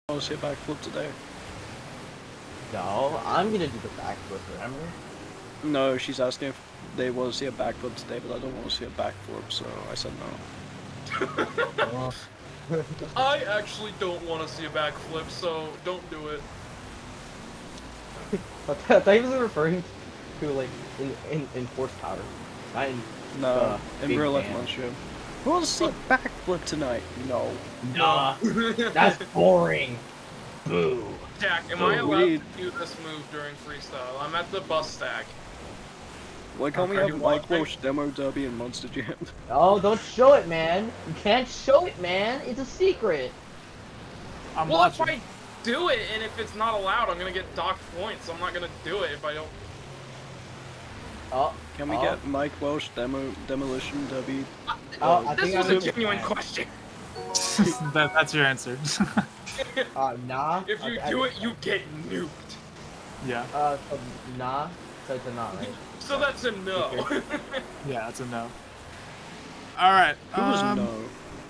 want to see a backflip today. No, I'm gonna do the backflip, remember? No, she's asking if they want to see a backflip today, but I don't want to see a backflip, so I said no. I actually don't want to see a backflip, so don't do it. I thought he was referring to like in horsepower, not in No, in big real life, fan. Monsieur. Who wants to see a backflip tonight? No. Nah, that's boring. Boo. Jack, am Oh, I allowed we- to do this move during freestyle? I'm at the bus stack. Why can't we Are have you Mike watching? Walsh Demo Derby and Monster Jam? Oh, don't show it, man. You can't show it, man. It's a secret. I'm Well, watching. if I do it, and if it's not allowed, I'm gonna get docked points. So I'm not gonna do it if I don't. Oh, Can we get Mike Walsh Demolition Derby? I This think was I a would- genuine question. That's your answer. nah. If you do it, you get nuked. Yeah, So nah. So it's a nah, right? So that's a no. yeah, that's a no. All right. Who was no?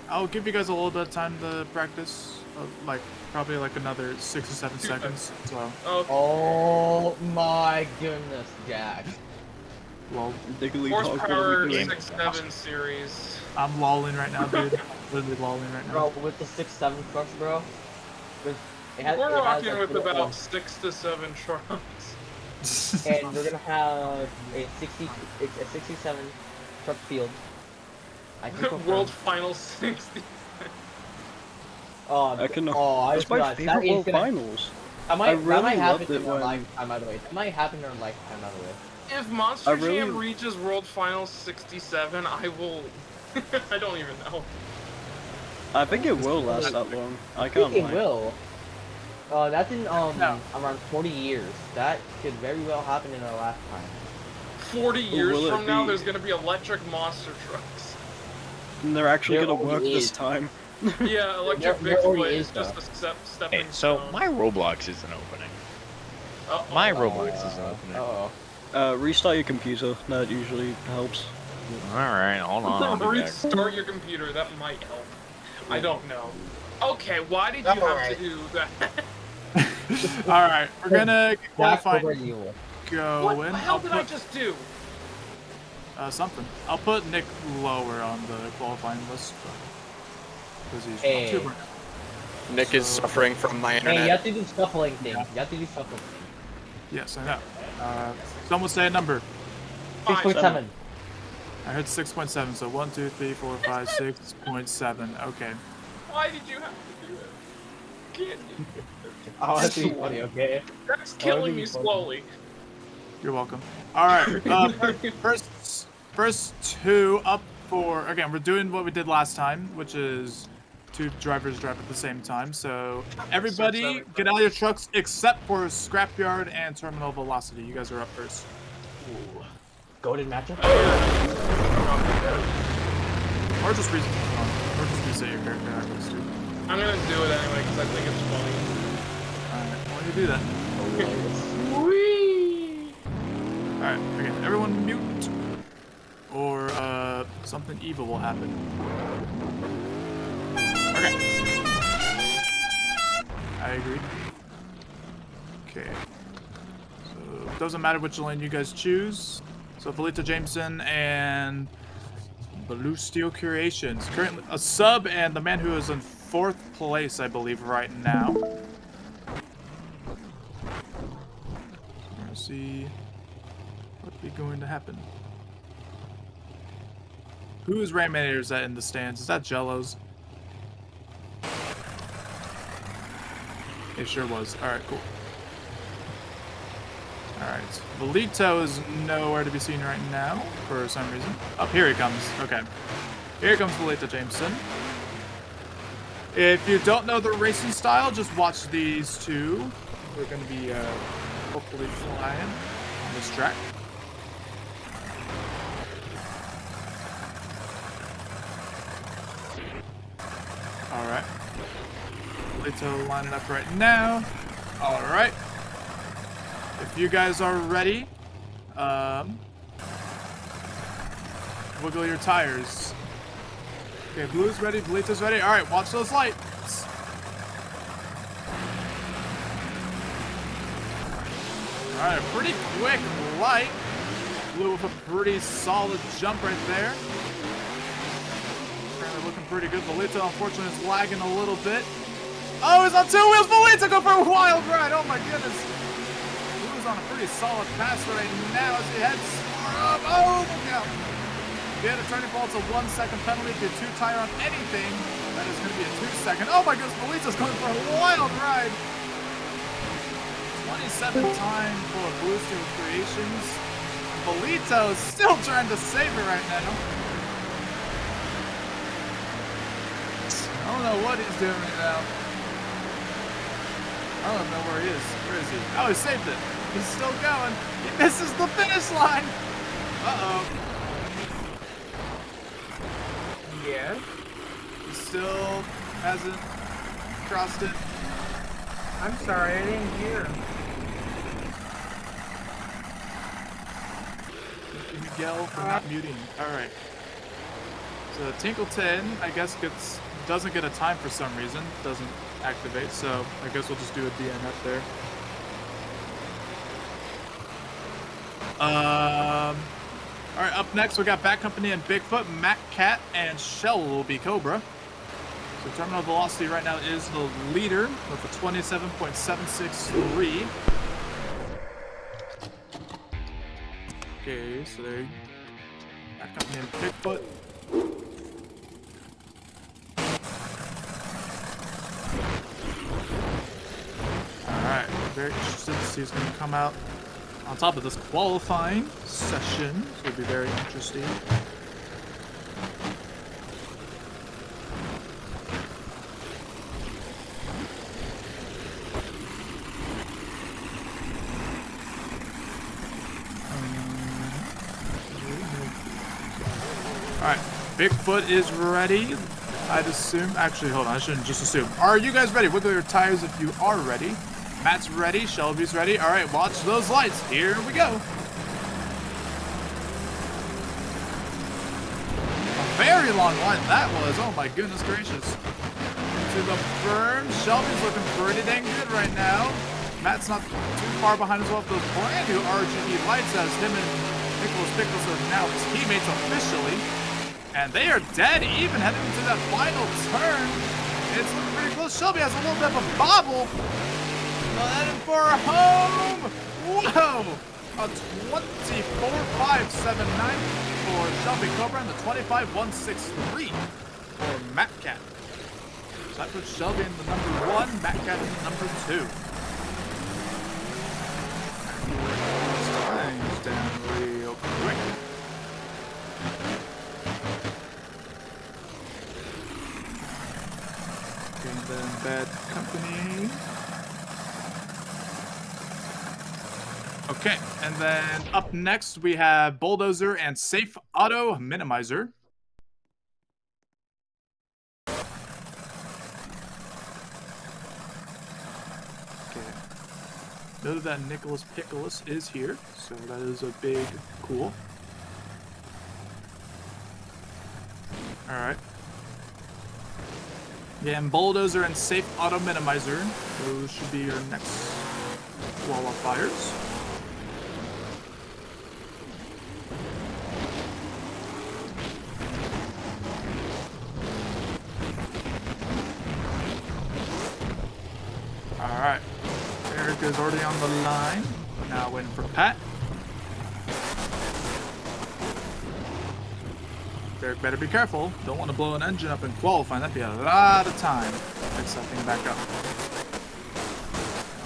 I'll give you guys a little bit of time to practice, like probably like another 6 or 7 seconds. So, Okay. Oh my goodness, Jack. well, Diggly Dog, what are Horsepower we doing? 6-7 series. I'm lolling right now, dude. Literally lolling right now. Bro, with the 6-7 trucks, bro. With, We're rocking like, with little- about 6 to 7 trucks. and we're gonna have a 67 truck field. I think we'll World have- Final 60. I can. I That's just my realized favorite is World gonna- Finals. That might really happen loved it in our when- lifetime, by the way. That might happen in our lifetime, by the way. If Monster I really- Jam reaches World Final 67, I will. I don't even know. I think it will last that long. I can't It lie. will. That's in No. around 40 years. That could very well happen in our lifetime. 40 years will it from now, be? there's gonna be electric monster trucks. And they're actually There gonna work already this is. time. Yeah, electric There already Bigfoot is, is just a stepping Hey, so stone. my Roblox isn't opening. Uh-oh. My Roblox isn't opening. Uh-oh. Restart your computer. That usually helps. Alright, hold on. I'll be back. Restart your computer, that might help. I don't know. Okay, why did you have Alright. to do that? All right, we're gonna get Jack, qualifying over you. going. What the hell I'll did I put just do? something. I'll put Nick lower on the qualifying list because he's Hey. super. Nick is suffering from my Hey, you internet. have to do shuffling thing. You have to do shuffling. Yes, I know. Someone say a number. 6.7. I heard 6.7. So 1, 2, 3, 4, 5, 6.7. Okay. Why did you have to do it? Can't do it. Oh, that's really funny, okay? That's killing me really funny. slowly. You're welcome. All right. First two up for again. We're doing what we did last time, which is 2 drivers drive at the same time. So everybody get out of your trucks except for Scrapyard and Terminal Velocity. You guys are up first. Ooh. Golden matchup? Or just reset your character afterwards too. I'm gonna do it anyway because I think it's funny. Alright, why don't you do that? Whee! Alright, again, everyone mute. Or something evil will happen. Okay. I agree. Okay. So it doesn't matter which lane you guys choose. So Felita Jameson and Blue Steel Creations. Currently a sub and the man who is in 4th place, I believe, right now. Let's see what's going to happen. Whose Rainmaker is that in the stands? Is that Jello's? It sure was. Alright, cool. Alright. Velito is nowhere to be seen right now, for some reason. Oh, here he comes. Okay. Here comes Velito Jameson. If you don't know the racing style, just watch these two. We're going to be hopefully flying on this track. Alright. Velito lining up right now. Alright. If you guys are ready, wiggle your tires. Okay, Blue's ready, Velito's ready. Alright, watch those lights. Alright, pretty quick light. Flew with a pretty solid jump right there. Currently looking pretty good. Bolito, unfortunately, is lagging a little bit. Oh, he's on 2 wheels. Bolito go for a wild ride. Oh my goodness. Blue's on a pretty solid pass right now as he heads up. Oh, look out. If you had a turning ball, it's a 1 second penalty. If you're 2-tire on anything, that is going to be a 2 second. Oh my goodness, Bolito's going for a wild ride. 27 time for Blue Steel Creations. Bolito is still trying to save it right now. I don't know what he's doing right now. I don't know where he is. Where is he? Oh, he saved it. He's still going. He misses the finish line. Uh-oh. Yeah. He still hasn't crossed it. I'm sorry, I didn't hear. Miguel for not muting. Alright. So Tinkleton, I guess, doesn't get a time for some reason. Doesn't activate, so I guess we'll just do a DNF there. Alright, up next we got Bat Company and Bigfoot. Matt Cat and Shell will be Cobra. So terminal velocity right now is the leader with a 27.763. Okay, so there you Bat Company and Bigfoot. Alright, very interested to see who's going to come out on top of this qualifying session. So it'll be very interesting. Alright, Bigfoot is ready. I'd assume. Actually, hold on. I shouldn't just assume. Are you guys ready? Wiggle your tires if you are ready. Matt's ready. Shelby's ready. All right, watch those lights. Here we go. A very long line that was. Oh my goodness gracious. To the berm. Shelby's looking pretty dang good right now. Matt's not too far behind as well with those brand new RGB lights as him and Nicholas Pickles are now teammates officially. And they are dead even heading into that final turn. It's looking pretty close. Shelby has a little bit of a bobble. Heading for home. Whoa. A 24.579 for Shelby Cobra and the 25.163 for Matt Cat. So that puts Shelby in the number 1, Matt Cat in the number 2. Times down real quick. And then Bad Company. Okay, and then up next we have Bulldozer and Safe Auto Minimizer. Okay. Note that Nicholas Pickles is here, so that is a big cool. Alright. Yeah, and Bulldozer and Safe Auto Minimizer. Those should be your next qualifiers. Alright. Erica's already on the line. Now waiting for Pat. Derek better be careful. Don't want to blow an engine up in qualifying. That'd be a lot of time. Fix that thing back up.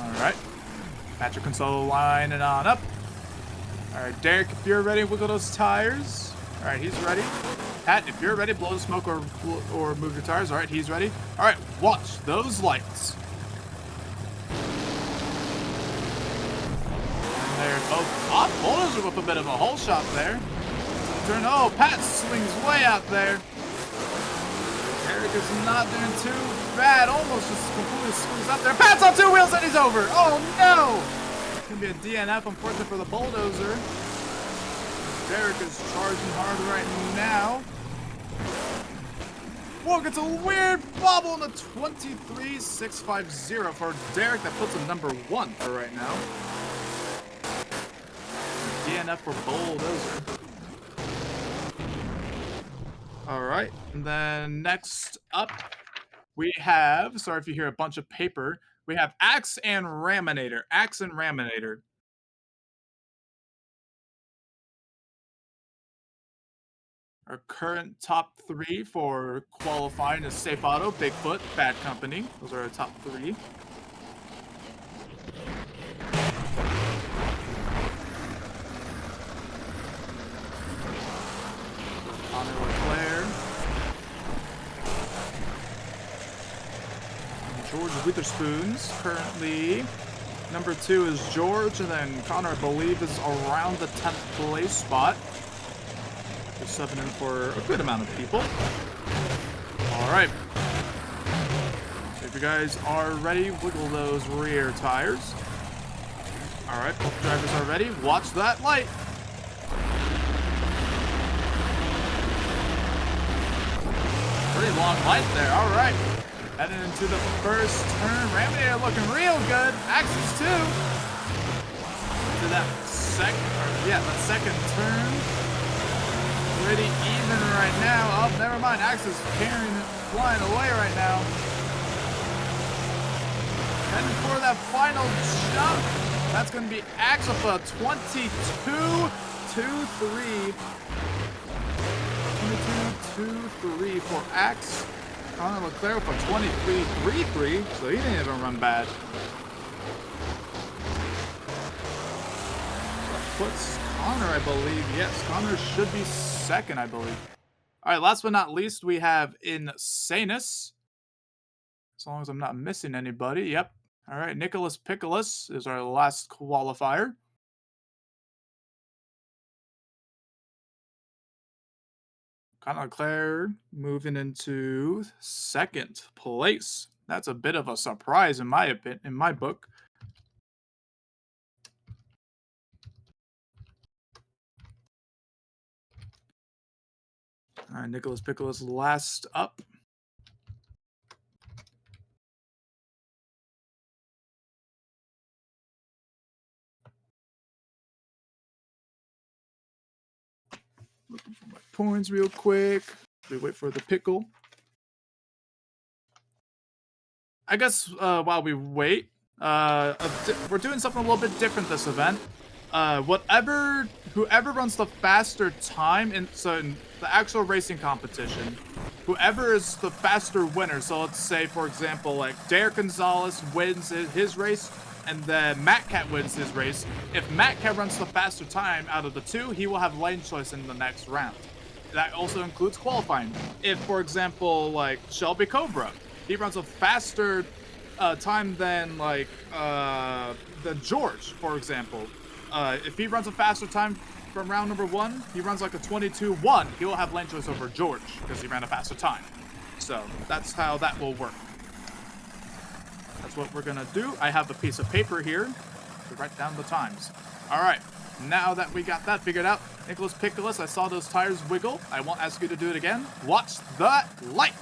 Alright. Patrick console line and on up. Alright, Derek, if you're ready, wiggle those tires. Alright, he's ready. Pat, if you're ready, blow the smoke or move your tires. Alright, he's ready. Alright, watch those lights. And they're both off. Bulldozer with a bit of a hole shot there. Turn. Oh, Pat swings way out there. Eric is not doing too bad. Almost just completely swings up there. Pat's on 2 wheels and he's over. Oh no! It's gonna be a DNF, unfortunately, for the Bulldozer. Derek is charging hard right now. Whoa, gets a weird bobble in the 23.650 for Derek. That puts him number 1 for right now. DNF for Bulldozer. All right, and then next up, we have, sorry if you hear a bunch of paper, we have Axe and Raminator. Axe and Raminator. Our current top 3 for qualifying is Safe Auto, Bigfoot, Bad Company. Those are our top 3. Connor Leclerc. And George Witherspoons. Currently, number 2 is George, and then Connor, I believe, is around the 10th place spot. We're subbing in for a good amount of people. Alright. So if you guys are ready, wiggle those rear tires. Alright, both drivers are ready. Watch that light. Pretty long light there. Alright. Heading into the first turn. Raminator looking real good. Axis too. To that second turn. Pretty even right now. Oh, never mind. Axe is carrying it, flying away right now. Heading for that final jump. That's going to be Axe with a 22-2-3. 22-2-3 for Axe. Connor Leclerc with a 23-3-3, so he didn't even run bad. Puts Connor, I believe. Yes, Connor should be second, I believe. All right, last but not least, we have Insanus. As long as I'm not missing anybody. Yep. All right, Nicholas Pickles is our last qualifier. Connor Leclerc moving into second place. That's a bit of a surprise in my opinion, in my book. All right, Nicholas Pickles last up. Looking for my points real quick. We wait for the pickle. I guess while we wait, we're doing something a little bit different this event. Whoever runs the faster time in the actual racing competition, whoever is the faster winner. So let's say, for example, like Derek Gonzalez wins his race, and then Matt Cat wins his race. If Matt Cat runs the faster time out of the two, he will have lane choice in the next round. That also includes qualifying. If, for example, like Shelby Cobra, he runs a faster time than like than George, for example. If he runs a faster time from round number 1, he runs like a 22-1. He will have lane choice over George because he ran a faster time. So that's how that will work. That's what we're gonna do. I have a piece of paper here to write down the times. All right, now that we got that figured out, Nicholas Pickles, I saw those tires wiggle. I won't ask you to do it again. Watch the light.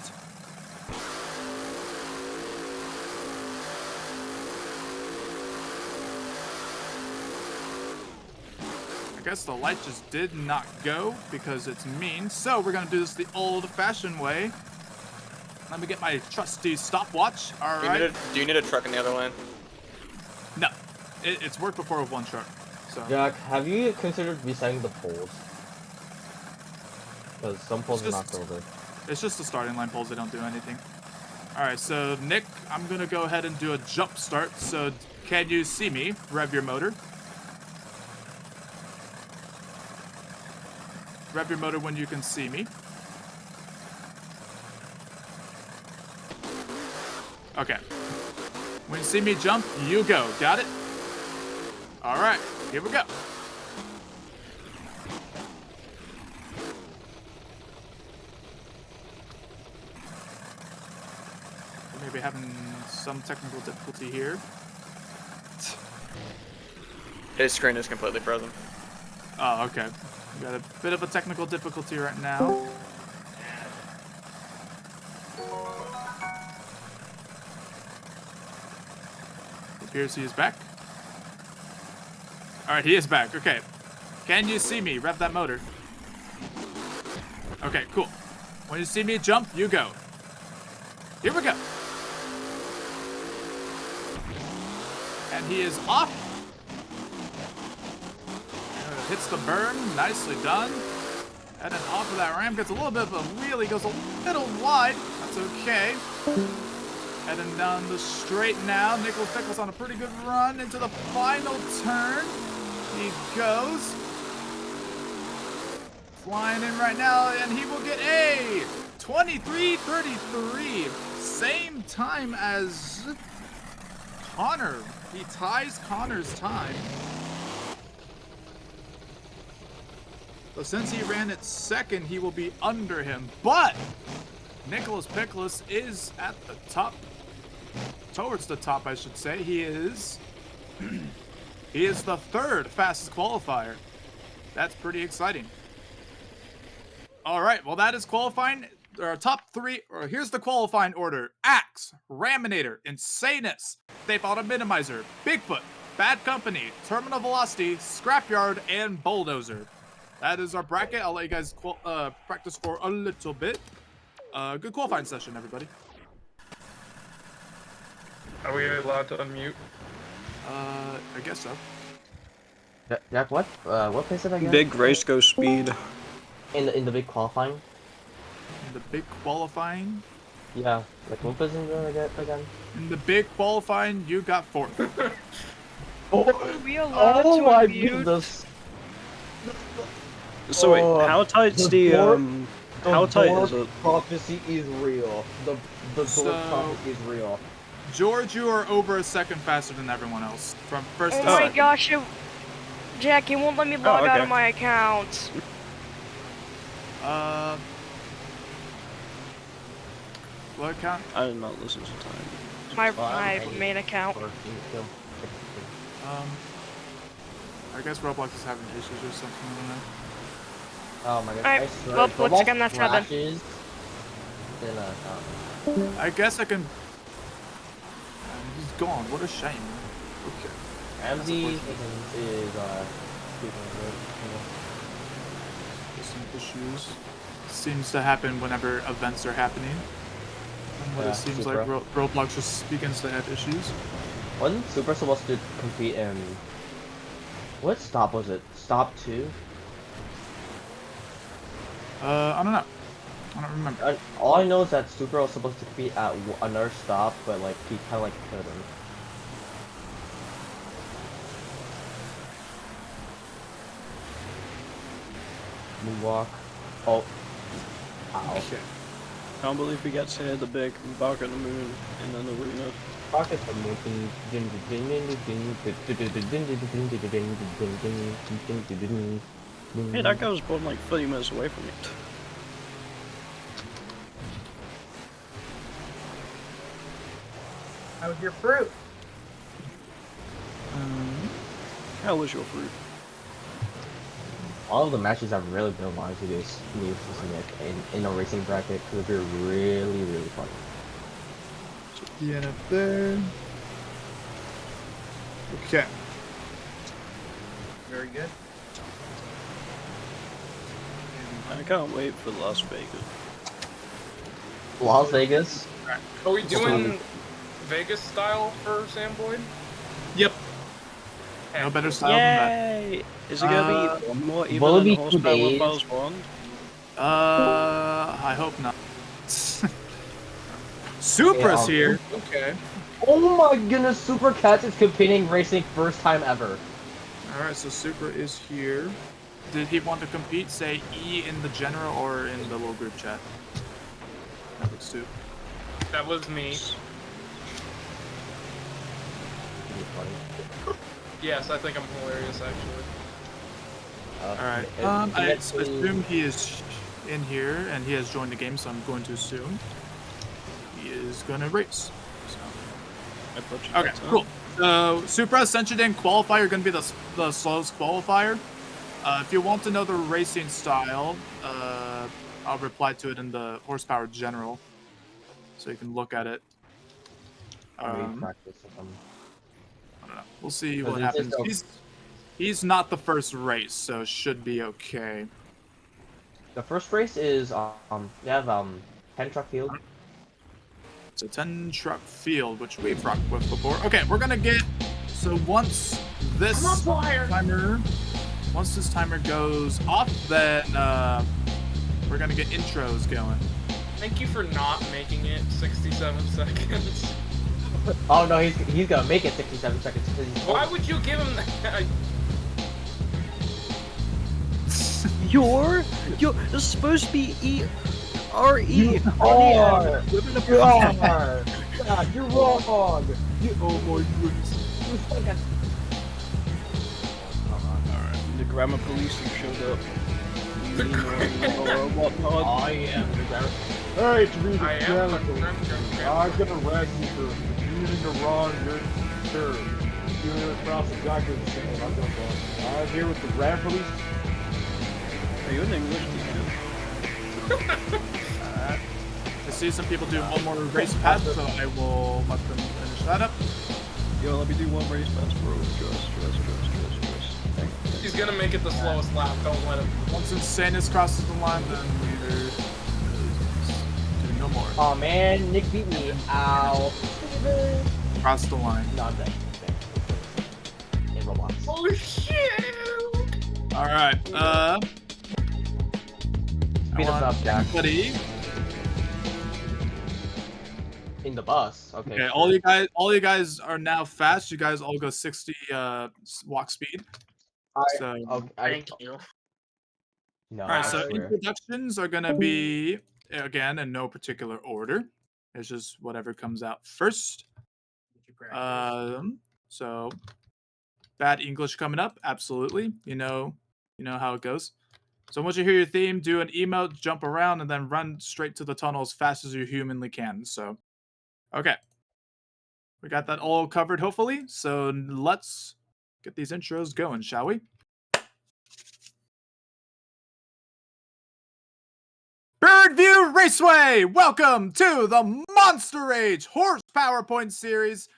I guess the light just did not go because it's mean. So we're gonna do this the old-fashioned way. Let me get my trusty stopwatch. All right. Do you need a truck in the other lane? No, it's worked before with one truck. So. Jack, have you considered resetting the poles? Because some poles are knocked over. It's just the starting line poles. They don't do anything. All right, so Nick, I'm gonna go ahead and do a jump start. So can you see me? Rev your motor. Rev your motor when you can see me. Okay. When you see me jump, you go. Got it? All right, here we go. Maybe having some technical difficulty here. His screen is completely frozen. Oh, okay. We got a bit of a technical difficulty right now. It appears he is back. All right, he is back. Okay. Can you see me? Rev that motor. Okay, cool. When you see me jump, you go. Here we go. And he is off. Hits the burn. Nicely done. And then off of that ramp. Gets a little bit of a wheelie. Goes a little wide. That's okay. Heading down the straight now. Nicholas Pickles on a pretty good run into the final turn. He goes. Flying in right now, and he will get a 23:33. Same time as Connor. He ties Connor's time. So since he ran it second, he will be under him. But Nicholas Pickles is at the top. Towards the top, I should say. He is he is the third fastest qualifier. That's pretty exciting. All right, well, that is qualifying. Our top three, or here's the qualifying order. Axe, Raminator, Insanus, Safe Auto Minimizer, Bigfoot, Bad Company, Terminal Velocity, Scrapyard, and Bulldozer. That is our bracket. I'll let you guys practice for a little bit. Good qualifying session, everybody. Are we allowed to unmute? I guess so. Jack, what place is it again? Big race go speed. In the big qualifying? In the big qualifying? Yeah, like what place is it again? In the big qualifying, you got fourth. Are we allowed to my unmute? goodness! So wait, how tight's the how tight is it? Prophecy is real. The So- Dwarf prophecy is real. George, you are over a second faster than everyone else. From first Oh to my second. gosh, Jack, it won't let me log out okay. of my account. What account? I did not listen to time. My I'm main account. I guess Roblox is having issues or something. I don't know. Oh my god. Alright, I swear, well, if let's Roblox get on that seven. crashes, then I guess I can. He's gone. What a shame. Okay. MZ is Some issues. Seems to happen whenever events are happening. And what Yeah, it seems Supra. like Roblox just begins to have issues. wasn't Super supposed to compete in what stop was it? Stop 2? I don't know. I don't remember. All I know is that Super was supposed to compete at another stop, but like he kind of like killed him. Moonwalk. Oh. Ow. Okay. Can't believe we got to hit the big back on the moon and then the arena. Rocket the moon. Hey, that guy was born like 30 minutes away from me. How's your fruit? How was your fruit? All of the matches I've really been wanting to do is Nick in a racing bracket because they're really, really fun. Yeah, up there. Okay. Very good. I can't wait for Las Vegas. Las Vegas? Are we doing Vegas style for Sam Boyd? Yep. Heck, No better style than that. Yay! Is it gonna be one more even will it than be the 2 horsepower days? Wells Bond? I hope not. Supra's Yeah, here. Okay. Oh my goodness, Super Cats is competing racing first time ever. Alright, so Supra is here. Did he want to compete? Say E in the general or in the little group chat? That looks too. That was me. Yes, I think I'm hilarious actually. Alright. I assume he is in here and he has joined the game, so I'm going to assume he is gonna race. So. I thought you Okay, meant so. cool. So Supra, since you didn't qualify, you're gonna be the slowest qualifier. If you want to know the racing style, I'll reply to it in the horsepower general, so you can look at it. I don't know. We'll see what happens. He's not the first race, so should be okay. The first race is they have 10 truck field. It's a 10 truck field, which we've rocked with before. Okay, we're gonna get, so once this I'm on fire. once this timer goes off, then we're gonna get intros going. Thank you for not making it 67 seconds. Oh no, he's gonna make it 67 seconds because he's. Why would you give him that? You're this is supposed to be E-R-E. are! You are! God, you're wrong! Oh my goodness. You fucking. The grammar police have showed up. Or whatnot. I am the grammar. Hey, to read I the am the chronicles, I'm gonna rag you for using the wrong your term. You're across exactly the same. I'm gonna go. I'm here with the grab police. Are you an English teacher? I see some people do one more race pass, so I will let them finish that up. Yo, let me do one race pass, bro. Trust. Thank you. He's gonna make it the slowest lap. Don't let him. Once Insanus crosses the line, then we do no more. Oh man, Nick beat me. Ow. Cross the line. No, I'm dead. In Roblox. Oh shit! All right. Speed us up, Jack. Buddy. In the bus. Okay. Okay, all you guys are now fast. You guys all go 60 walk speed. So Thank you. No. all right, I so swear. introductions are gonna be again in no particular order. It's just whatever comes out first. So bad English coming up, absolutely. You know how it goes. So once you hear your theme, do an emote, jump around, and then run straight to the tunnel as fast as you humanly can. So, okay. We got that all covered, hopefully. So let's get these intros going, shall we? Birdview Raceway! Welcome to the Monster Rage Horsepower Point Series.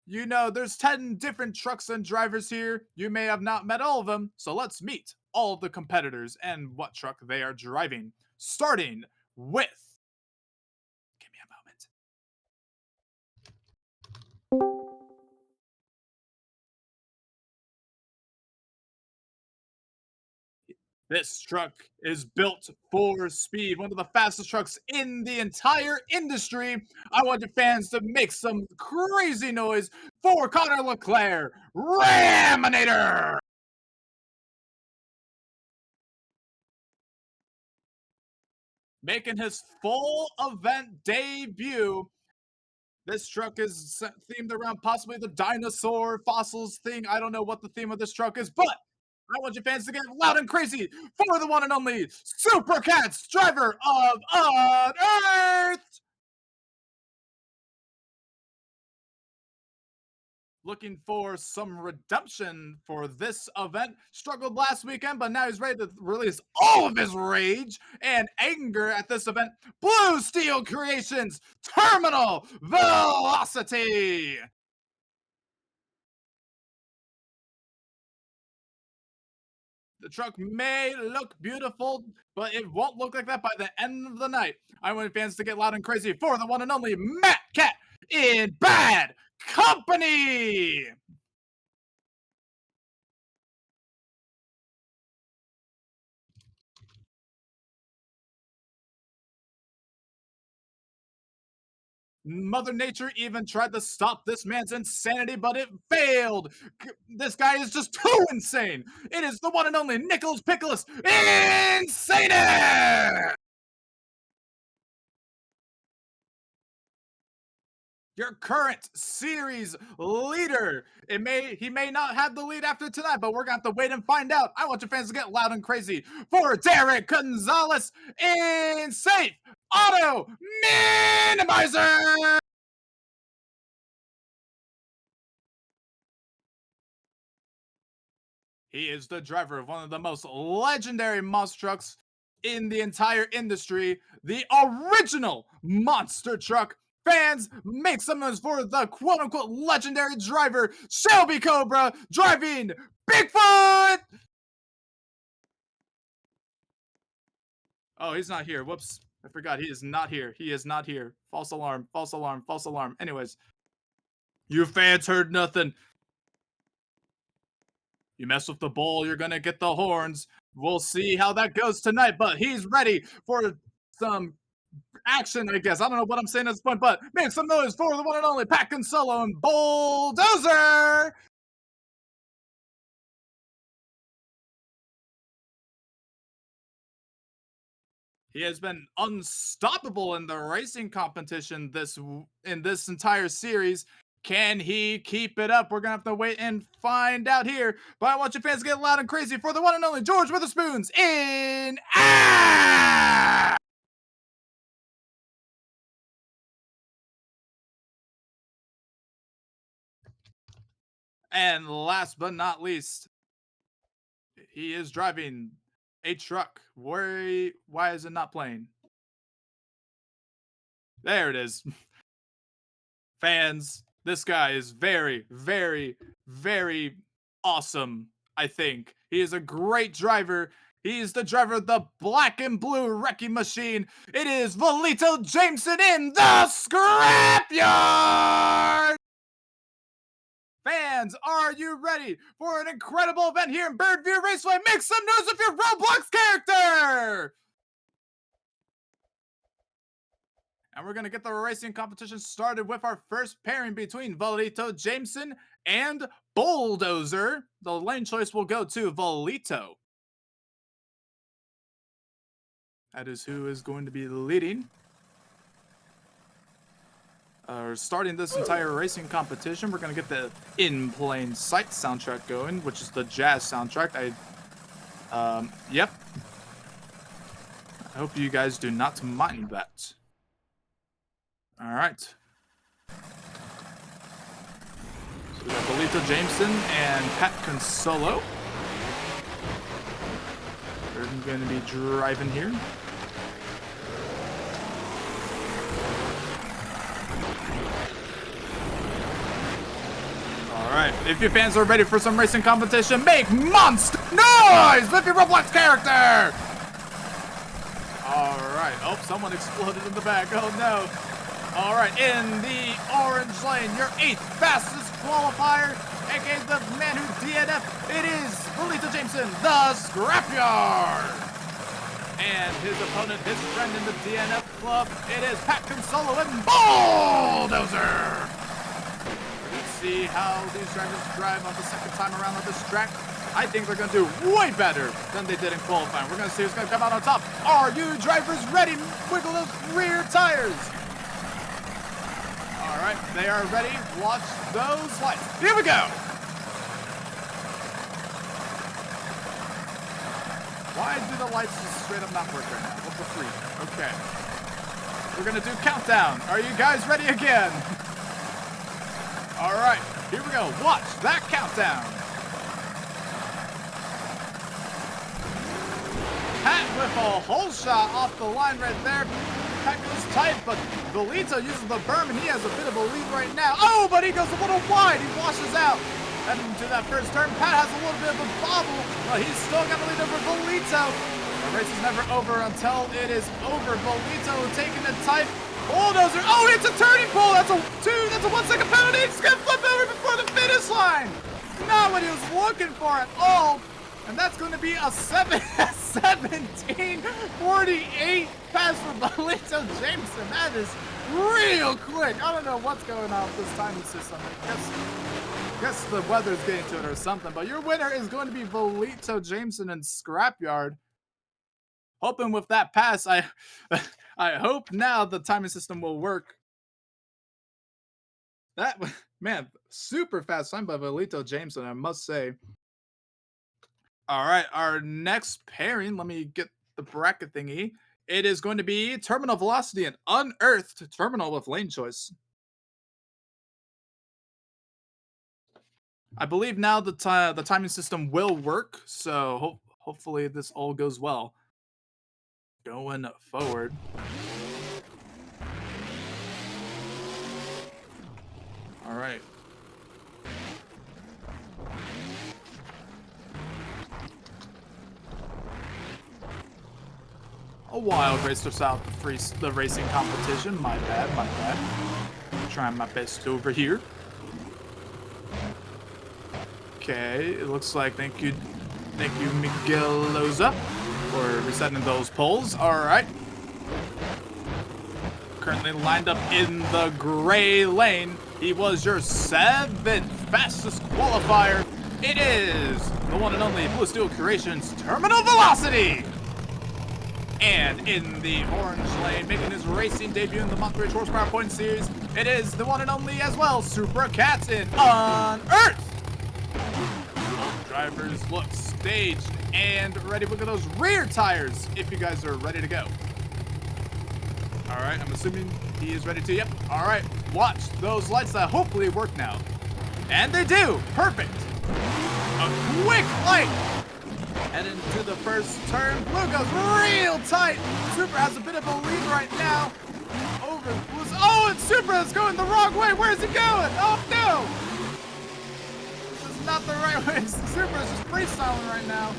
You know, there's 10 different trucks and drivers here. You may have not met all of them, so let's meet all of the competitors and what truck they are driving. Starting with... Give me a moment. This truck is built for speed, one of the fastest trucks in the entire industry. I want your fans to make some crazy noise for Connor Leclerc, Raminator! Making his full event debut. This truck is themed around possibly the dinosaur fossils thing. I don't know what the theme of this truck is, but I want you fans to get loud and crazy for the one and only Super Cats, driver of Unearthed! Looking for some redemption for this event. Struggled last weekend, but now he's ready to release all of his rage and anger at this event. Blue Steel Creations, Terminal Velocity! The truck may look beautiful, but it won't look like that by the end of the night. I want fans to get loud and crazy for the one and only Matt Cat in Bad Company! Mother Nature even tried to stop this man's insanity, but it failed. This guy is just too insane. It is the one and only Nicholas Pickles Insane! Your current series leader. He may not have the lead after tonight, but we're gonna have to wait and find out. I want your fans to get loud and crazy for Derek Gonzalez in Safe Auto Minimizer! He is the driver of one of the most legendary monster trucks in the entire industry, the original monster truck Fans, make some noise for the quote-unquote legendary driver, Shelby Cobra, driving Bigfoot! Oh, he's not here. Whoops. I forgot. He is not here. He is not here. False alarm. False alarm. False alarm. Anyways. You fans heard nothing. You mess with the bull, you're gonna get the horns. We'll see how that goes tonight, but he's ready for some action, I guess. I don't know what I'm saying at this point, but make some noise for the one and only Pat Consolo and Bulldozer! He has been unstoppable in the racing competition in this entire series. Can he keep it up? We're gonna have to wait and find out here. But I want you fans to get loud and crazy for the one and only George Witherspoons in Ah! And last but not least, he is driving a truck. Why is it not playing? There it is. Fans, this guy is very, very, very awesome, I think. He is a great driver. He's the driver of the black and blue wrecking machine. It is Valito Jameson in the scrapyard! Fans, are you ready for an incredible event here in Birdview Raceway? Make some noise with your Roblox character! And we're going to get the racing competition started with our first pairing between Valito Jameson and Bulldozer. The lane choice will go to Valito. That is who is going to be leading. Starting this entire racing competition, we're going to get the In Plain Sight soundtrack going, which is the jazz soundtrack. Yep. I hope you guys do not mind that. All right. So we got Valito Jameson and Pat Consolo. They're going to be driving here. Alright, if your fans are ready for some racing competition, make monster noise with your Roblox character! Alright, oh, someone exploded in the back, oh no. Alright, in the orange lane, your 8th fastest qualifier, aka the man who DNF, it is Valito Jameson, the Scrapyard! And his opponent, his friend in the DNF club, it is Pat Consolo and Bulldozer! See how these drivers drive on the second time around on this track. I think they're going to do way better than they did in qualifying. We're going to see who's going to come out on top. Are you drivers ready? Wiggle those rear tires. All right, they are ready. Watch those lights. Here we go. Why do the lights just straight up not work right now? What the freak? Okay. We're going to do countdown. Are you guys ready again? All right, here we go. Watch that countdown. Pat with a whole shot off the line right there. Pat goes tight, but Valito uses the berm, and he has a bit of a lead right now. Oh, but he goes a little wide. He washes out. Heading to that first turn, Pat has a little bit of a bobble, but he's still got the lead over Valito. The race is never over until it is over. Valito taking the tight. Bulldozer, oh, it's a turning pole. That's a 1 second penalty. He's gonna flip over before the finish line. Not what he was looking for at all. And that's going to be a 17:48 pass for Valito Jameson. That is real quick. I don't know what's going on with this timing system. I guess the weather's getting to it or something. But your winner is going to be Valito Jameson in Scrapyard. Hoping with that pass, I hope now the timing system will work. That, man, super fast time by Valito Jameson, I must say. All right, our next pairing, let me get the bracket thingy. It is going to be Terminal Velocity and Unearthed Terminal with lane choice. I believe now the timing system will work, so hopefully this all goes well. Going forward. All right. A wild race starts out the racing competition. My bad, my bad. Trying my best over here. Okay, it looks like thank you, Miguel Loza, for resetting those poles. All right. Currently lined up in the gray lane. He was your 7th fastest qualifier. It is the one and only Blue Steel Creations Terminal Velocity. And in the orange lane, making his racing debut in the Montbridge Horsepower Point Series, it is the one and only as well, Super Captain on Earth. Both drivers look staged and ready. Look at those rear tires if you guys are ready to go. All right, I'm assuming he is ready to. Yep. All right, watch those lights that hopefully work now. And they do. Perfect. A quick light. Heading to the first turn. Blue goes real tight. Super has a bit of a lead right now. Over Blue's. Oh, and Super is going the wrong way. Where's he going? Oh, no. This is not the right way. Super is just freestyling right now.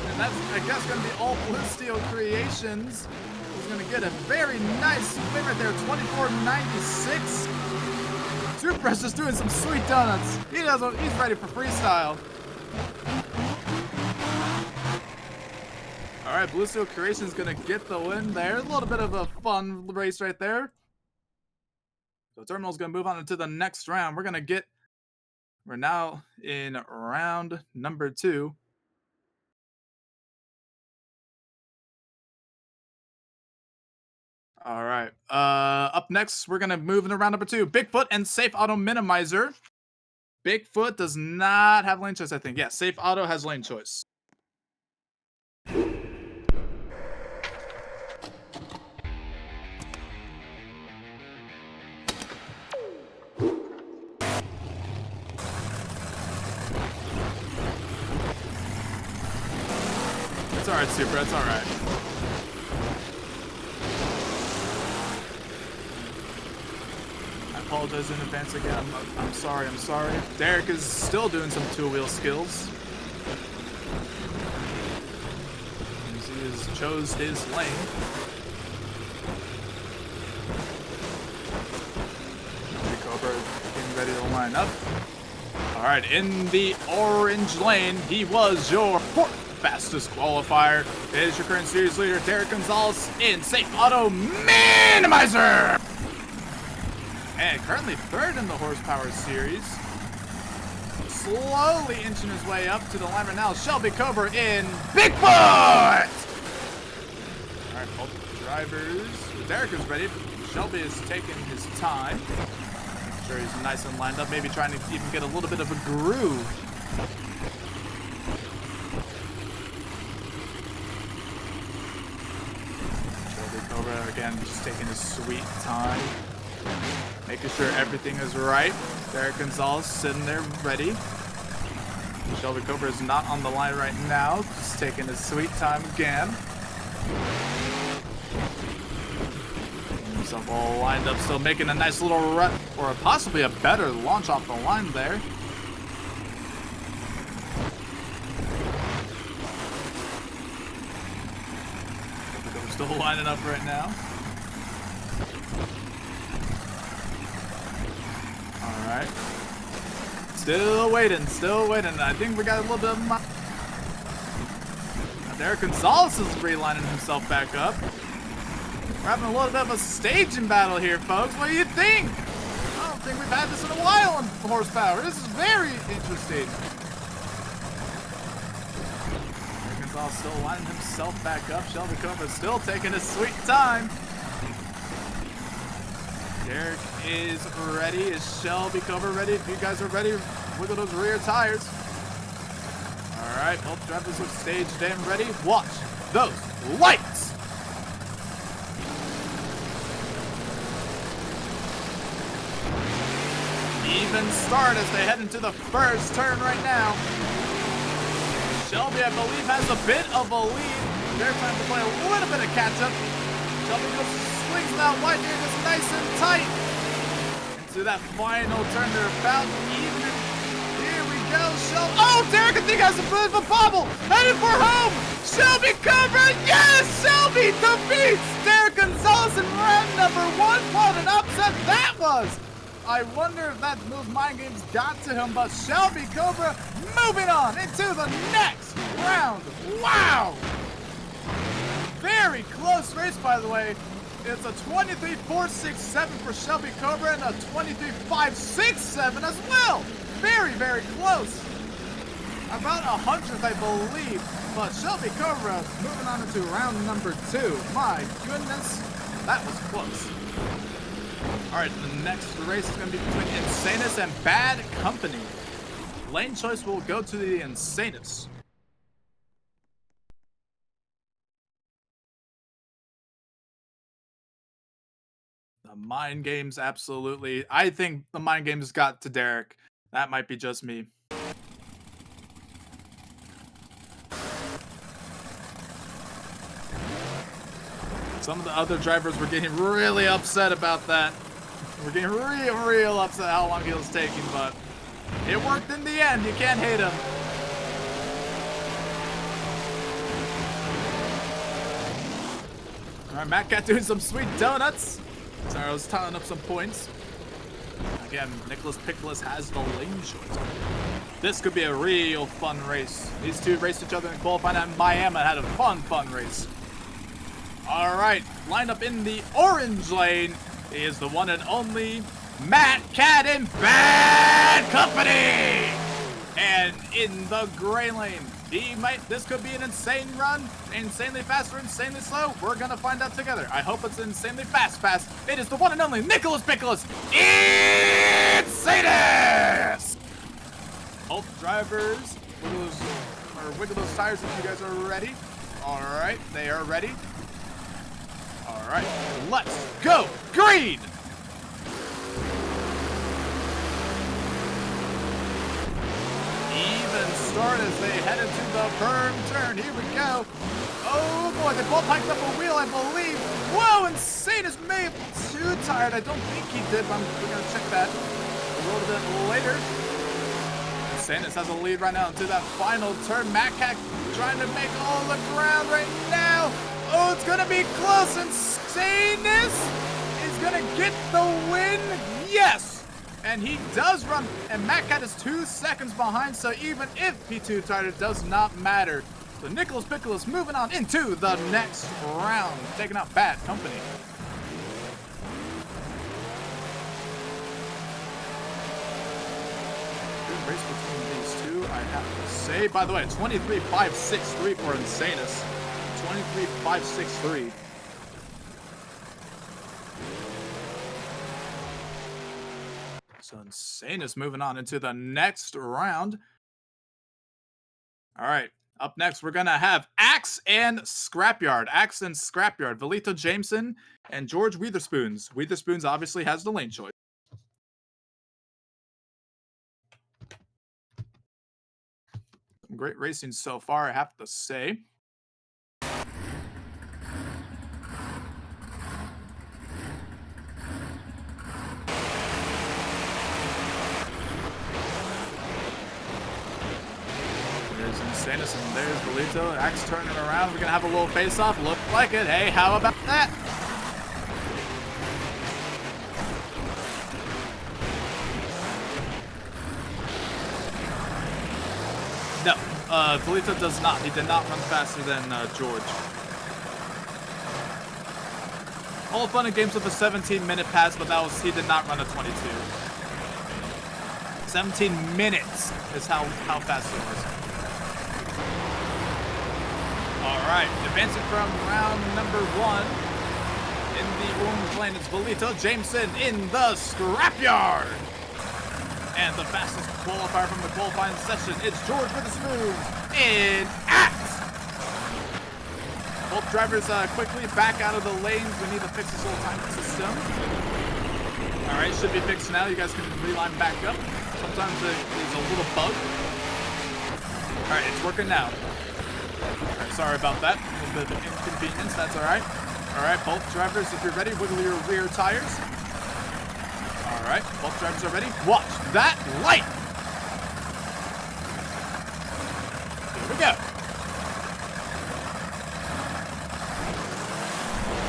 And that's, I guess, going to be all Blue Steel Creations. He's going to get a very nice win right there. 24.96. Super is just doing some sweet donuts. He's ready for freestyle. All right, Blue Steel Creations gonna get the win there. A little bit of a fun race right there. So Terminal's gonna move on into the next round. We're now in round number 2. All right. Up next, we're gonna move into round number 2. Bigfoot and Safe Auto Minimizer. Bigfoot does not have lane choice, I think. Yeah, Safe Auto has lane choice. It's alright, Super, it's alright. I apologize in advance again. I'm sorry, I'm sorry. Derek is still doing some two-wheel skills. He has chose his lane. Cobra getting ready to line up. Alright, in the orange lane, he was your 4th fastest qualifier. It is your current series leader, Derek Gonzalez, in Safe Auto Minimizer. And currently 3rd in the Horsepower Series. Slowly inching his way up to the line right now, Shelby Cobra in Bigfoot! Alright, both drivers. Derek is ready. Shelby is taking his time. Make sure he's nice and lined up, maybe trying to even get a little bit of a groove. Cobra again, just taking his sweet time, making sure everything is right. Derek Gonzalez sitting there ready. Shelby Cobra is not on the line right now, just taking his sweet time again. Getting himself all lined up, still making a nice little run, or possibly a better launch off the line there. Still lining up right now. Alright. Still waiting. I think we got a little bit of Derek Gonzalez is relining himself back up. We're having a little bit of a staging battle here, folks. What do you think? I don't think we've had this in a while on Horsepower. This is very interesting. Still lining himself back up. Shelby Cobra still taking his sweet time. Derek is ready. Is Shelby Cobra ready? If you guys are ready, look at those rear tires. All right, both drivers look staged and ready. Watch those lights. Even start as they head into the first turn right now. Shelby, I believe, has a bit of a lead. They're trying to play a little bit of catch-up. Shelby just swings that wide here, just nice and tight. And to that final turn. They're about even. Here we go, Shelby. Oh, Derek, I think has a bit of a bobble. Headed for home. Shelby Cobra. Yes, Shelby defeats Derek Gonzalez in round number 1. What an upset that was. I wonder if that move mind games got to him, but Shelby Cobra moving on into the next round. Wow. Very close race, by the way. It's a 23.467 for Shelby Cobra and a 23.567 as well. Very, very close. About 100th, I believe. But Shelby Cobra moving on into round number 2. My goodness, that was close. All right, the next race is going to be between Insanus and Bad Company. Lane choice will go to the Insanus. The mind games, absolutely. I think the mind games got to Derek. That might be just me. Some of the other drivers were getting really upset about that. We're getting real upset how long he was taking, but it worked in the end. You can't hate him. All right, Matt Cat doing some sweet donuts. Sorry, I was tallying up some points. Again, Nicholas Pickles has the lane choice. This could be a real fun race. These two raced each other in qualifying at Miami and had a fun race. All right, lined up in the orange lane is the one and only Matt Cat in Bad Company. And in the gray lane, this could be an insane run, insanely fast or insanely slow. We're gonna find out together. I hope it's insanely fast. It is the one and only Nicholas Pickles. Insanus! Both drivers, wiggle those tires if you guys are ready. All right, they are ready. All right, let's go green. Even start as they head into the berm turn. Here we go. Oh boy, they both hiked up a wheel, I believe. Whoa, Insanus may have been too tired. I don't think he did, but we're gonna check that a little bit later. Insanus has a lead right now into that final turn. Matt Cat trying to make all the ground right now. Oh, it's gonna be close. Insanus is gonna get the win. Yes! And he does run, and Matt Cat is 2 seconds behind, so even if he too tired, it does not matter. So Nicholas Pickles moving on into the next round, taking out Bad Company. Good race between these two, I have to say. By the way, 23.563 for Insanus. 23.563. So Insanus moving on into the next round. All right, up next, we're going to have Axe and Scrapyard. Axe and Scrapyard. Valito Jameson and George Witherspoons. Witherspoons obviously has the lane choice. Some great racing so far, I have to say. Insanus and there's Valito. Axe turning around. We're going to have a little face-off. Look like it. Hey, how about that? No, Valito does not. He did not run faster than George. All fun and games with a 17-minute pass, but he did not run a 22. 17 minutes is how fast it was. All right, advancing from round number 1 in the orange lane, it's Valito Jameson in the scrapyard. And the fastest qualifier from the qualifying session, it's George Witherspoon in Axe. Both drivers quickly back out of the lanes. We need to fix this whole timing system. All right, should be fixed now. You guys can reline back up. Sometimes there's a little bug. All right, it's working now. Right, sorry about that. A little bit of inconvenience. That's all right. All right, both drivers, if you're ready, wiggle your rear tires. All All right, both drivers are ready. Watch that light. Here we go.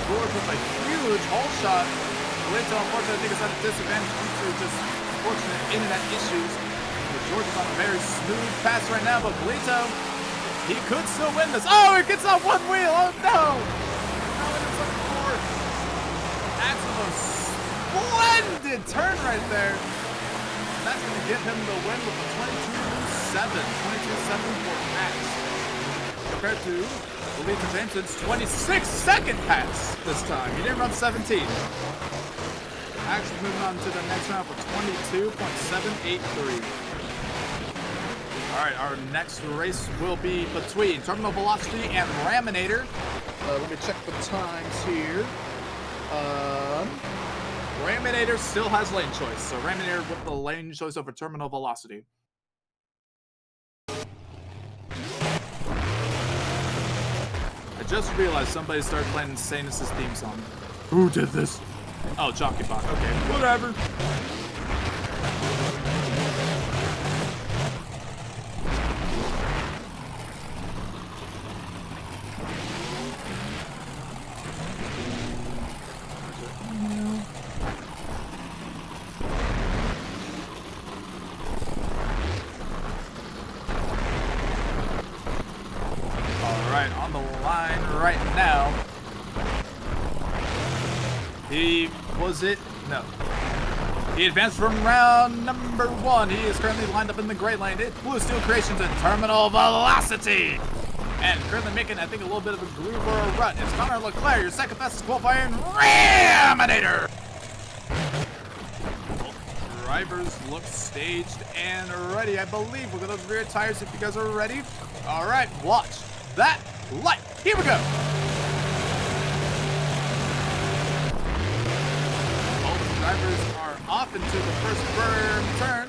George with a huge hole shot. Galito, unfortunately, I think is at a disadvantage due to just unfortunate internet issues. But George is on a very smooth pass right now, but Galito, he could still win this. Oh, it gets on one wheel. Oh, no. Now it is on the board. Axel, splendid turn right there. And that's going to give him the win with a 22-7. 22-7 for Ax. Compared to Galito Jameson's 26-second pass this time. He didn't run 17. Ax is moving on to the next round for 22.783. All right, our next race will be between Terminal Velocity and Raminator. Let me check the times here. Raminator still has lane choice, so Raminator with the lane choice over Terminal Velocity. I just realized somebody started playing Insanus' theme song. Who did this? Oh, Jockeybot. Okay, whatever. On the line right now. He advanced from round number 1. He is currently lined up in the gray lane. It's Blue Steel Creations and Terminal Velocity. And currently making, I think, a little bit of a groove or a rut. It's Connor Leclerc, your second fastest qualifier in Raminator. Both drivers look staged and ready, I believe. Look at those rear tires if you guys are ready. All right, watch that light. Here we go. Both drivers are off into the first berm turn.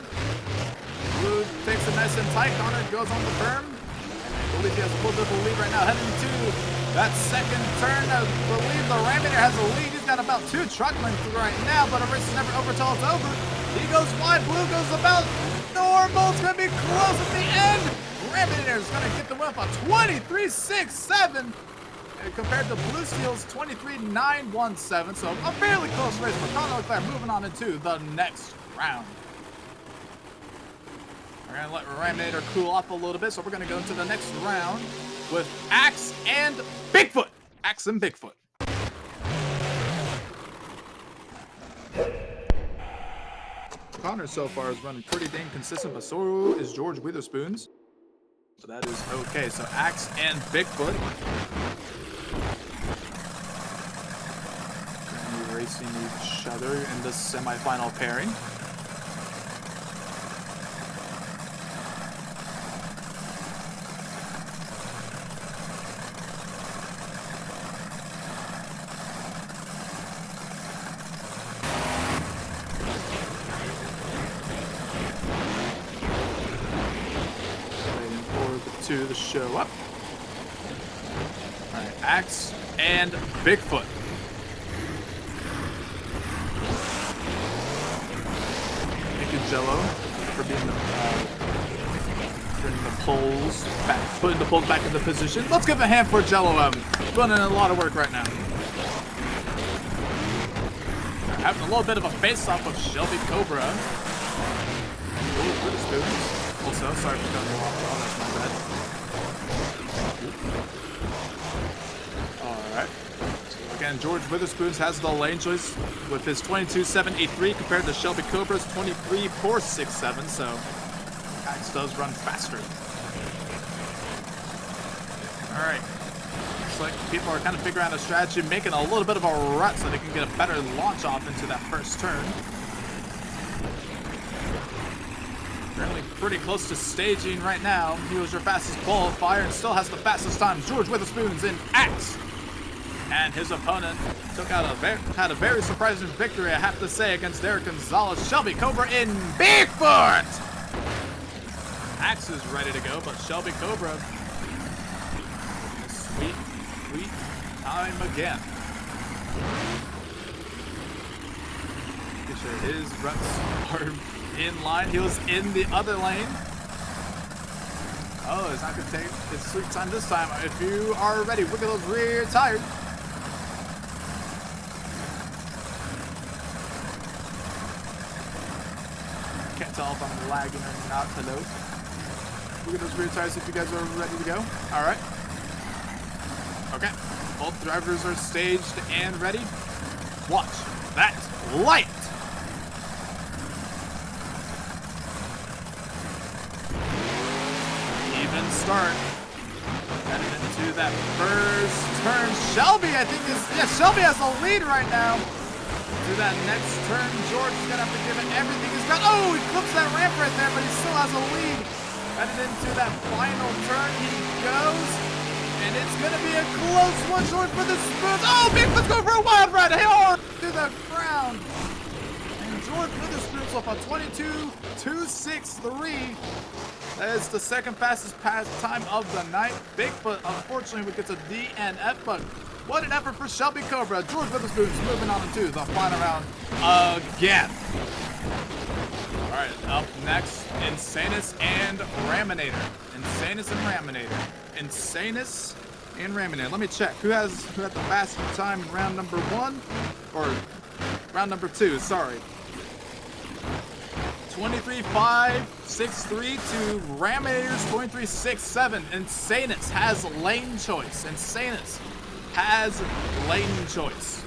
Blue takes it nice and tight. Connor goes on the berm. I believe he has a little bit of a lead right now. Heading to that second turn. I believe the Raminator has a lead. He's got about 2 truck lengths right now, but a race is never over till it's over. He goes wide. Blue goes about normal. It's going to be close at the end. Raminator is going to get the win on 23-6-7 compared to Blue Steel's 23-9-1-7. So a fairly close race for Connor Leclerc moving on into the next round. We're going to let Raminator cool off a little bit, so we're going to go into the next round with Ax and Bigfoot. Ax and Bigfoot. Connor so far is running pretty dang consistent, but so is George Witherspoon's. So that is okay. So Ax and Bigfoot. Currently racing each other in the semifinal pairing. To the show up. All right, Ax and Bigfoot. Thank you, Jello, for being bringing the poles back, putting the poles back into position. Let's give a hand for Jello. Running a lot of work right now. They're having a little bit of a face-off with Shelby Cobra. Also, sorry for cutting you off. Oh, that's my bad. Alright. So again, George Witherspoons has the lane choice with his 22.783 compared to Shelby Cobra's 23.467, so Ax does run faster. Alright. Looks like people are kind of figuring out a strategy, making a little bit of a rut so they can get a better launch off into that first turn. Currently pretty close to staging right now. He was your fastest qualifier and still has the fastest times. George Witherspoon's in Ax. And his opponent had a very surprising victory, I have to say, against Derek Gonzalez. Shelby Cobra in Bigfoot! Ax is ready to go, but Shelby Cobra, sweet, sweet time again. sure his reps are in line. He was in the other lane. Oh, it's not going to take his sweet time this time. If you are ready, look at those rear tires. Can't tell if I'm lagging or not. Hello. Look at those rear tires if you guys are ready to go. All right. Okay. Both drivers are staged and ready. Watch that light. Even start. Headed into that first turn. Shelby, I think is, yeah, Shelby has the lead right now. To that next turn, George is gonna have to give it everything he's got. Oh, he clips that ramp right there, but he still has a lead. Headed into that final turn, he goes. And it's gonna be a close one. George for the spoons. Oh, Bigfoot's going for a wild ride. Hard to the ground. And George for the spoons off on 22.263. That is the second fastest pass time of the night. Bigfoot, unfortunately, would get a DNF, but what an effort for Shelby Cobra. George Witherspoon's moving on to the final round again. All right, up next, Insanus and Raminator. Insanus and Raminator. Insanus and Raminator. Let me check. Who had the fastest time in round number 1? Or round number 2, sorry. 23.563 to Raminator's 23.67. Insanus has lane choice. Insanus has lane choice.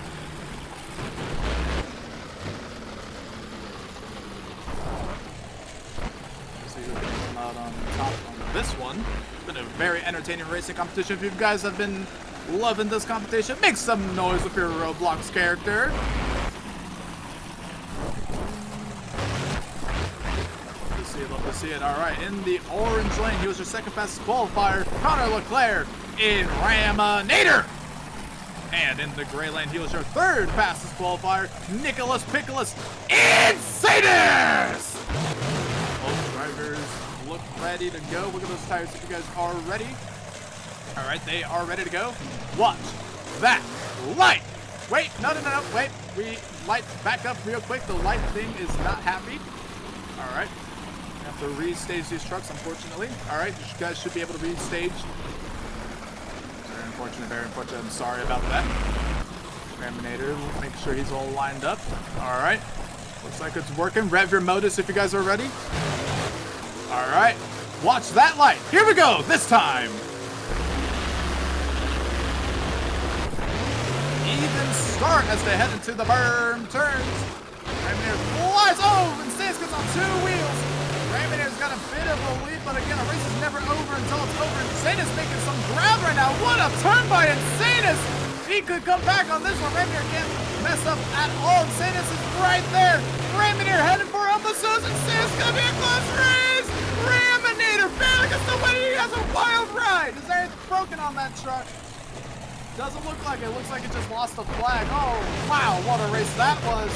Let's see who can come out on top on this one. It's been a very entertaining racing competition. If you guys have been loving this competition, make some noise with your Roblox character. Love to see it. All right, in the orange lane, he was your second fastest qualifier, Connor Leclerc in Raminator. And in the gray lane, he was your third fastest qualifier, Nicholas Pickles in Sadus. Both drivers look ready to go. Look at those tires if you guys are ready. All right, they are ready to go. Watch that light. Wait, no, wait. We light back up real quick. The light thing is not happy. All right. Have to restage these trucks, unfortunately. All right, you guys should be able to restage. Very unfortunate, very unfortunate. I'm sorry about that. Raminator, make sure he's all lined up. All right, looks like it's working. Rev your Modus if you guys are ready. All right, watch that light. Here we go, this time. Even start as they head into the berm turns. Raminator flies. Oh, and Stance gets on 2 wheels. Raminator's got a bit of a lead, but again, a race is never over until it's over. Insanus making some ground right now. What a turn by Insanus! He could come back on this one. Raminator can't mess up at all. Insanus is right there. Raminator heading for Alpha Sus. Insanus gonna be a close race. Raminator barely gets the way. He has a wild ride. Is there anything broken on that truck? Doesn't look like it. Looks like it just lost the flag. Oh, wow, what a race that was.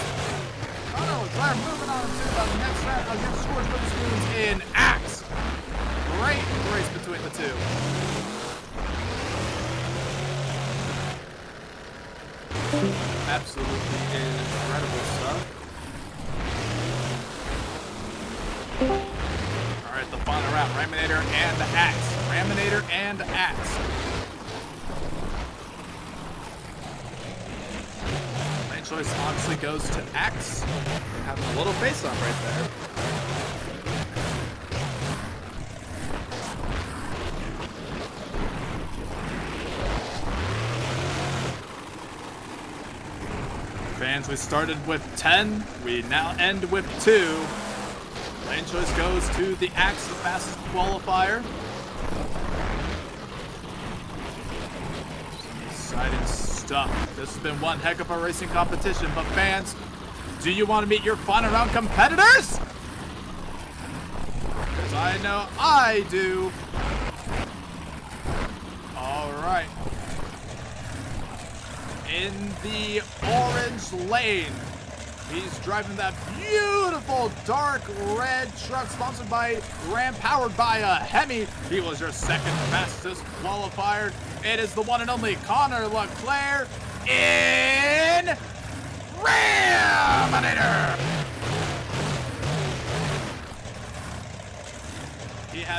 Oh no, Leclerc moving on to the next round against George Witherspoon's in Axe. Great race between the two. Absolutely incredible stuff. Alright, the final round. Raminator and Axe. Raminator and Axe. Choice honestly goes to Axe. Having a little face-off right there. Fans, we started with 10. We now end with 2. Lane choice goes to the Axe, the fastest qualifier. Some exciting stuff. This has been one heck of a racing competition, but fans, do you want to meet your final round competitors? Because I know I do. All right. In the orange lane, he's driving that beautiful dark red truck sponsored by Ram, powered by a Hemi. He was your second fastest qualifier. It is the one and only Connor Leclerc in Raminator.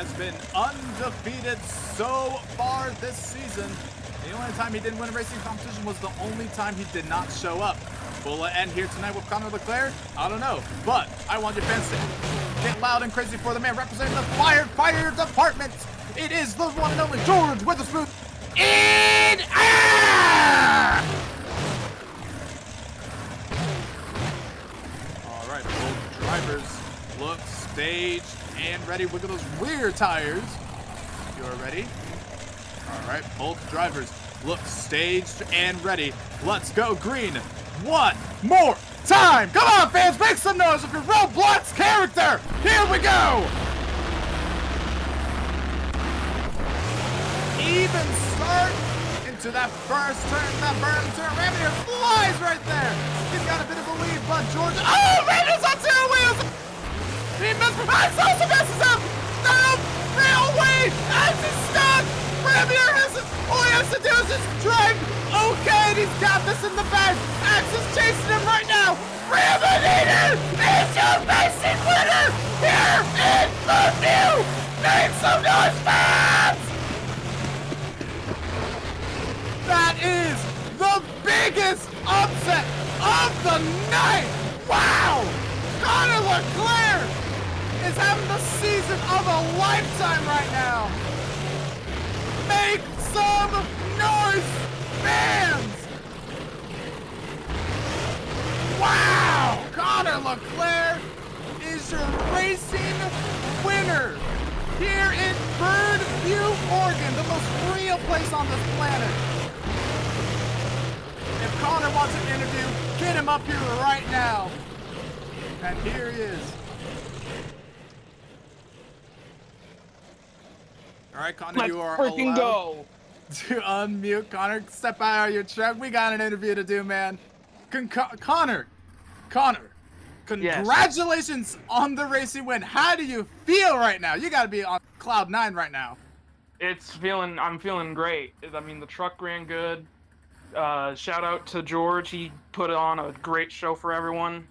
has been undefeated so far this season. The only time he didn't win a racing competition was the only time he did not show up. Will it end here tonight with Connor Leclerc? I don't know, but I want your fans to get loud and crazy for the man representing the fire department. It is the one and only George Witherspoon in air! All right, both drivers look staged and ready. Look at those rear tires. You're ready? All right, both drivers look staged and ready. Let's go green. One more time. Come on, fans, make some noise of your Roblox character. Here we go. Even start into that first turn, that burn turn. Rabbit flies right there. He's got a bit of a lead, but George. Oh, Rabbit's on 2 wheels. He missed. Also messes up. No, railway. As he's stuck. Rabbit all he has to do is just drive. Okay, and he's got this in the bag. Axe is chasing him right now. Rabbit is your basic winner here in Birdview. Make some noise, fans. That is the biggest upset of the night! Wow! Connor Leclerc is having the season of a lifetime right now! Make some noise, fans! Wow! Connor Leclerc is your racing winner here in Birdview, Oregon, the most real place on this planet. If Connor wants an interview, get him up here right now. And here he is. All right, Connor, you are freaking allowed to unmute. Connor, step out of your truck. We got an interview to do, man. Connor, congratulations on the racing win. How do you feel right now? You got to be on cloud 9 right now. I'm feeling great. I mean, the truck ran good. Shout out to George. He put on a great show for everyone.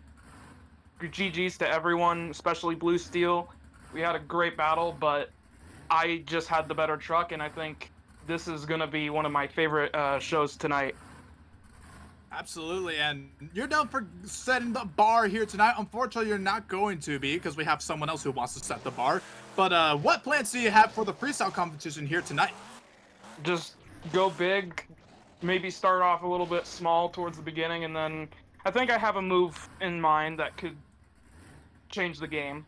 GG's to everyone, especially Blue Steel. We had a great battle, but I just had the better truck, and I think this is going to be one of my favorite shows tonight. Absolutely, and you're done for setting the bar here tonight. Unfortunately, you're not going to be because we have someone else who wants to set the bar. But what plans do you have for the freestyle competition here tonight? Just go big, maybe start off a little bit small towards the beginning, and then I think I have a move in mind that could change the game.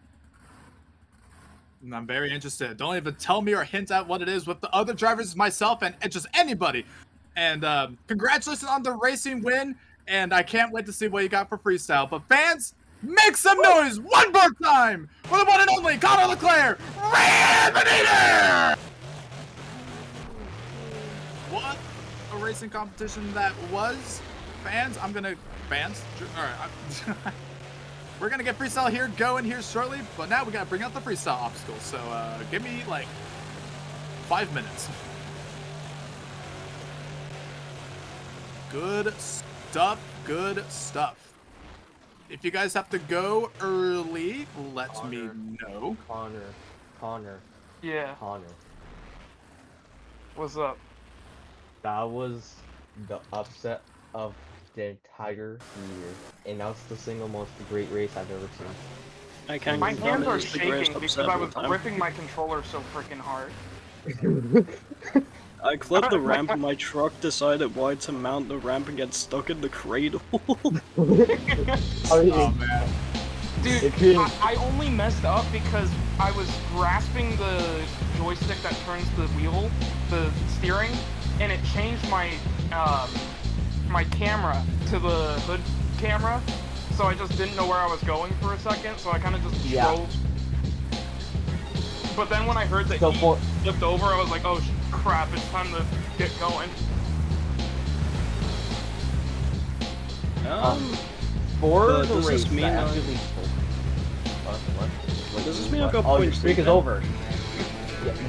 I'm very interested. Don't even tell me or hint at what it is with the other drivers, myself, and just anybody. And congratulations on the racing win, and I can't wait to see what you got for freestyle. But fans, make some noise one more time for the one and only Connor Leclerc, Ravenator! What a racing competition that was. Fans, all right. We're gonna get freestyle here going here shortly, but now we gotta bring out the freestyle obstacles. So give me like 5 minutes. Good stuff, good stuff. If you guys have to go early, let me know. Connor. Yeah. Connor. What's up? That was the upset of the entire year, and that was the single most great race I've ever seen. I can't. My hands are it's the greatest shaking because upset I of was all time. gripping my controller so freaking hard. I clipped the ramp and my truck decided why to mount the ramp and get stuck in the cradle. Oh man. Dude, I only messed up because I was grasping the joystick that turns the wheel, the steering, and it changed my my camera to the hood camera, so I just didn't know where I was going for a second, so I kind of just drove. But then when I heard that he flipped over, I was like, oh crap, it's time to get going. For the does race, this mean that I- actually... What? Does this mean I've got Oh, your points? streak is over.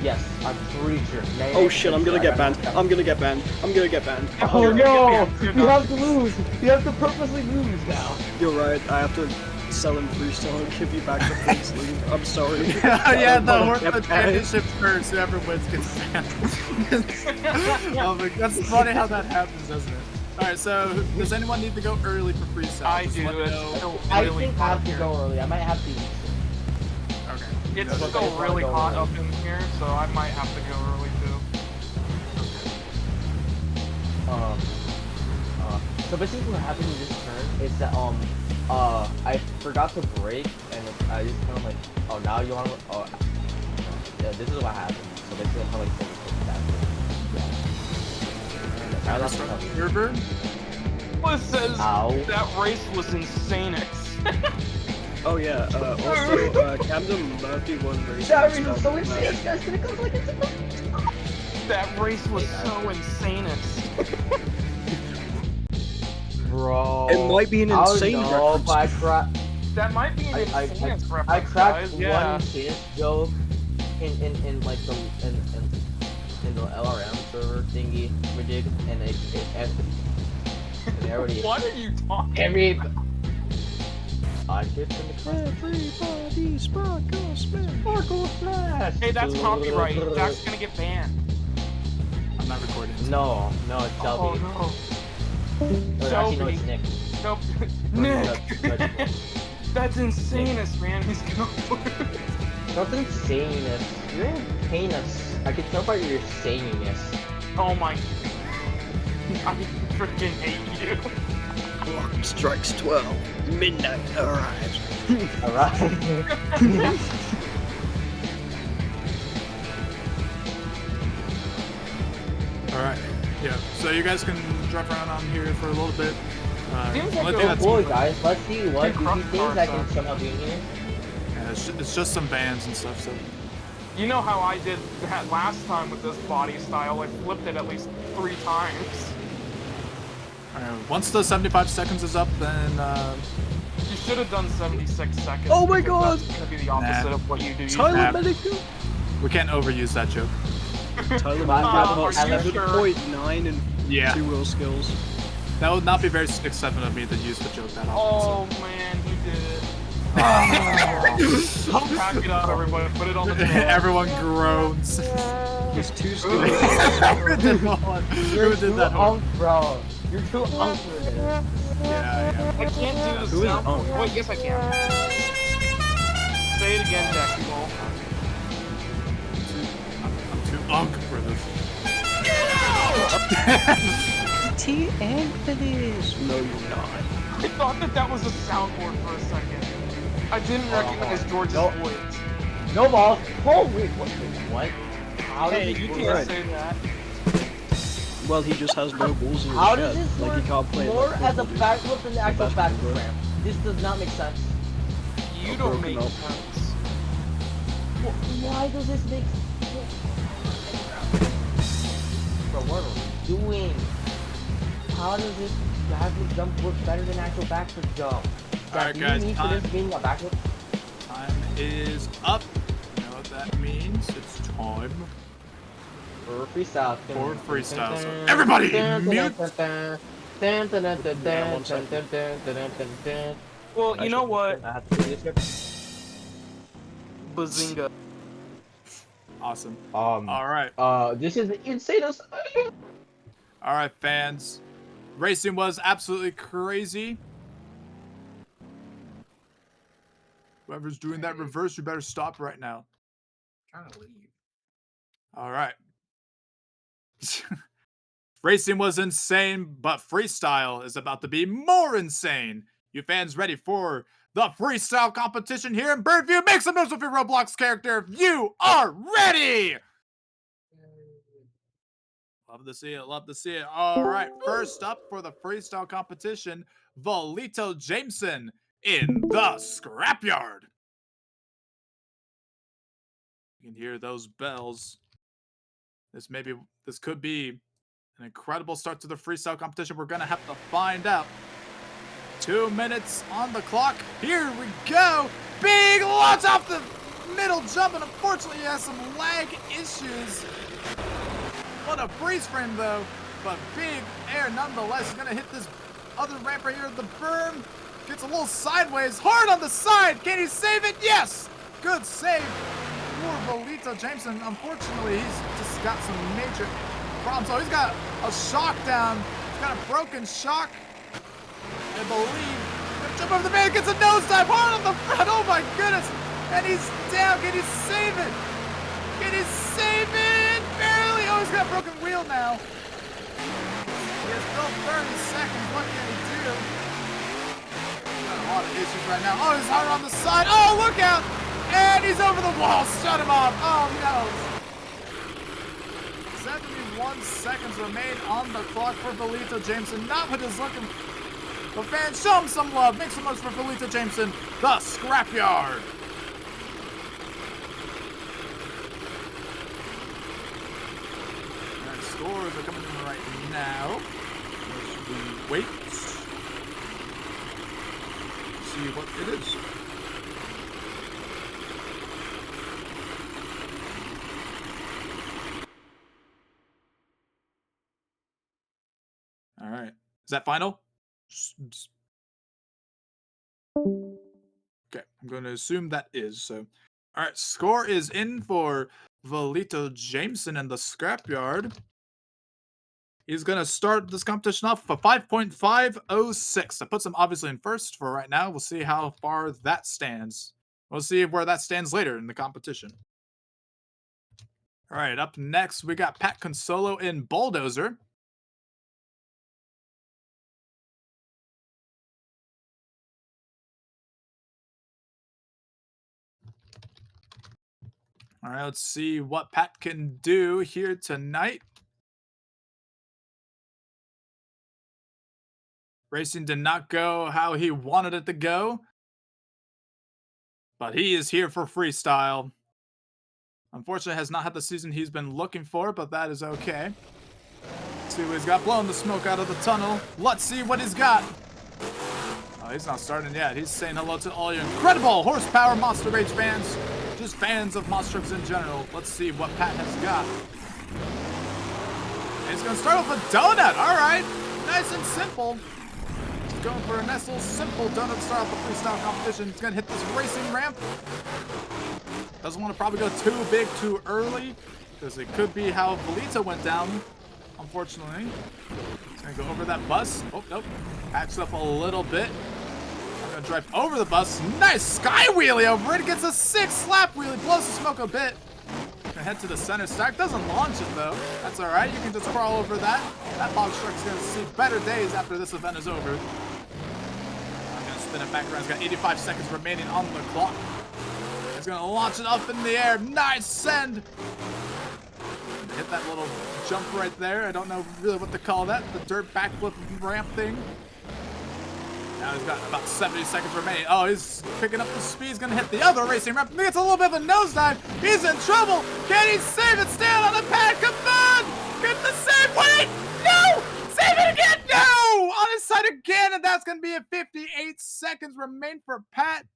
Yes, I'm pretty sure. Oh shit, I'm gonna get banned. I'm gonna get banned. Oh You're no! not. You have to lose! You have to purposely lose now! You're right, I have to selling freestyle and give you back the points lead. I'm sorry. Yeah, the Oh, horse yeah, the championship first. Whoever wins gets banned. Oh my, that's funny how that happens, doesn't it? Alright, so does anyone need to go early for freestyle? I Just do. let me It's know. still I really think I have hot to here. go early. I might have to leave soon. Okay. It's No, still really hot up in here, so I might have to go early too. So basically what happened in this turn is that I forgot to brake and I just kind of like, oh now you want to, oh yeah, this is what happened. So basically I'm kind of like focused on that. I lost my River? Well, it says Ow. that race was insane. Oh yeah. Also, Camden Murphy won race. That race was so insane. This guy's gonna come like it's That race was so insane. Bro. It might be an insane No, reference. but I cracked. That might be an insane reference, I cracked guys. Yeah. one insane joke in like the in the LRM server thingy rejig, and it already. What are you talking? Every. I did in the class. Everybody sparkle smash. Sparkle smash. Hey, that's copyright. Jack's gonna get banned. I'm not recording. No, it's Oh Shelby. no. Oh, actually, no, Shelby. it's Nick. Nope. No, Nick. that's- That's insanest, man. He's gonna lose. That's insaneness. You're heinous. I can tell by your sayingness. Oh my. I freaking hate you. Clock strikes 12. Midnight arrives. Alright. Alright. Yeah. So you guys can drive around on here for a little bit. Seems like only a thing that's Boy, guys, let's see what Big rock these things cars I can are. somehow do in here. yeah, it's just some bands and stuff. So You know how I did that last time with this body style? I flipped it at least 3 times. once the 75 seconds is up, then You should have done 76 seconds. Oh my because God! That's gonna be the opposite Nah. of what you do. Tyler Nah. Medical. we can't overuse that joke. Tyler are Medical. you sure? 7.9 and Yeah. 2 wheel skills. That would not be very 6-7 of me to use the joke that Oh often. man, he did it. Pack it up, everybody. Put it on the So. table. Everyone groans. His 2 skills. Who did that one? You're Who too did that one? unk, bro. You're too unk for this. Yeah. I can't do the Who is sound. Unk? Wait, yes I can. Say it again, Jackie Ball. I'm too unk for this. TN for this. No, you're not. I thought that was a soundboard for a second. I didn't recognize George's Nope. voice. No balls. Oh, wait, what? How Hey, does you this can't work? say that. Well, he just has no balls in his How shed. does this Like, work he can't play more like as a football, dude. backflip than the actual basketball, backflip bro. ramp? This does not make sense. You I'll don't broken make up. sense. Why does this make Bro, what are we doing? How does this backflip jump work better than actual backflip jump? Alright, Do guys, you need for time. this being a backflip? Time is up. You know what that means? It's time For freestyle. for freestyle. So everybody, mute. Well, you know what? I have to do this Bazinga. Awesome. here. All right. This is insane. All right, fans. Racing was absolutely crazy. Whoever's doing that reverse, you better stop right now. Trying to leave. All right. Racing was insane, but freestyle is about to be more insane. You fans ready for the freestyle competition here in Birdview? Make some noise with your Roblox character if you are ready! Love to see it, love to see it. All right, first up for the freestyle competition, Volito Jameson in the scrapyard. You can hear those bells. This could be an incredible start to the freestyle competition. We're gonna have to find out. 2 minutes on the clock. Here we go. Big launch off the middle jump, and unfortunately he has some lag issues. What a freeze frame though, but big air nonetheless. He's gonna hit this other ramp right here at the berm. Gets a little sideways. Hard on the side. Can he save it? Yes. Good save for Volito Jameson. Unfortunately, he's just got some major problems. Oh, he's got a shock down. He's got a broken shock, I believe. Gonna jump over the man. Gets a nosedive. Hard on the front. Oh, my goodness. And he's down. Can he save it? Can he save it? Barely. Oh, he's got a broken wheel now. He has still 30 seconds. What can he do? Got a lot of issues right now. Oh, he's hard on the side. Oh, look out! And he's over the wall. Shut him off. Oh, no. 71 seconds remain on the clock for Volito Jameson. Not what he's looking for. But fans, show him some love. Make some noise for Volito Jameson, the Scrapyard. Scores are coming in right now. As we wait. See what it is. All right. Is that final? Okay, I'm going to assume that is. So, all right. Score is in for Volito Jameson and the Scrapyard. He's going to start this competition off for 5.506. That puts him obviously in first for right now. We'll see how far that stands. We'll see where that stands later in the competition. All right, up next, we got Pat Consolo in Bulldozer. All right, let's see what Pat can do here tonight. Racing did not go how he wanted it to go, but he is here for freestyle. Unfortunately, has not had the season he's been looking for, but that is okay. Let's see what he's got. Blowing the smoke out of the tunnel. Let's see what he's got. Oh, he's not starting yet. He's saying hello to all your incredible horsepower Monster Rage fans. Just fans of monster trucks in general. Let's see what Pat has got. He's going to start off with a donut. All right. Nice and simple. Going for a nice little simple donut start off the freestyle competition. He's gonna hit this racing ramp. Doesn't want to probably go too big too early, because it could be how Volito went down, unfortunately. He's gonna go over that bus. Oh, nope. Backs up a little bit. I'm gonna drive over the bus. Nice sky wheelie over it. Gets a 6 slap wheelie. Blows the smoke a bit. Gonna head to the center stack. Doesn't launch it though. That's alright. You can just crawl over that. That box truck's gonna see better days after this event is over. Spin it back around. He's got 85 seconds remaining on the clock. He's gonna launch it up in the air. Nice send. Hit that little jump right there. I don't know really what to call that. The dirt backflip ramp thing. Now he's got about 70 seconds remaining. Oh, he's picking up the speed. He's gonna hit the other racing ramp. He gets a little bit of a nosedive. He's in trouble. Can he save it? Stand on the pad. Come on. Get the save. Wait. No. Save it again! No! On his side again, and that's going to be at 58 seconds remain for Pat.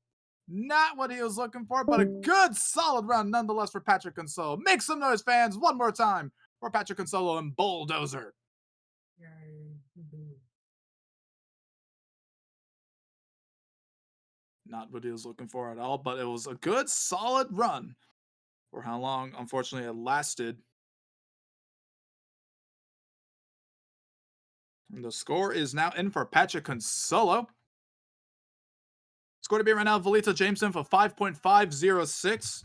Not what he was looking for, but a good, solid run nonetheless for Patrick Consolo. Make some noise, fans, one more time for Patrick Consolo and Bulldozer. Not what he was looking for at all, but it was a good, solid run for how long, unfortunately, it lasted. And the score is now in for Patrick Consolo. Score to be right now, Volito Jameson for 5.506.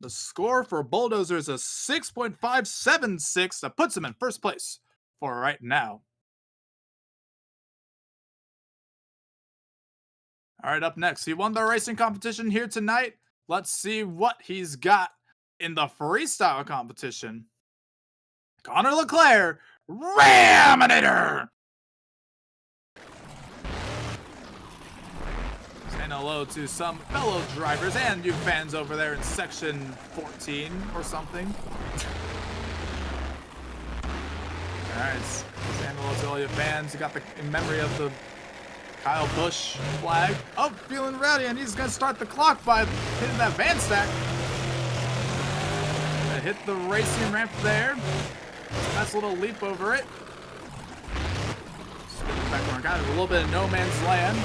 The score for Bulldozer is a 6.576. That puts him in first place for right now. All right, up next, he won the racing competition here tonight. Let's see what he's got in the freestyle competition. Connor Leclerc, Raminator! Saying hello to some fellow drivers and you fans over there in section 14 or something. Alright, saying hello to all you fans. You got the in memory of the Kyle Busch flag. Oh, feeling ready, and he's gonna start the clock by hitting that van stack. Gonna hit the racing ramp there. Nice little leap over it. Spin it back around. Got a little bit of no man's land.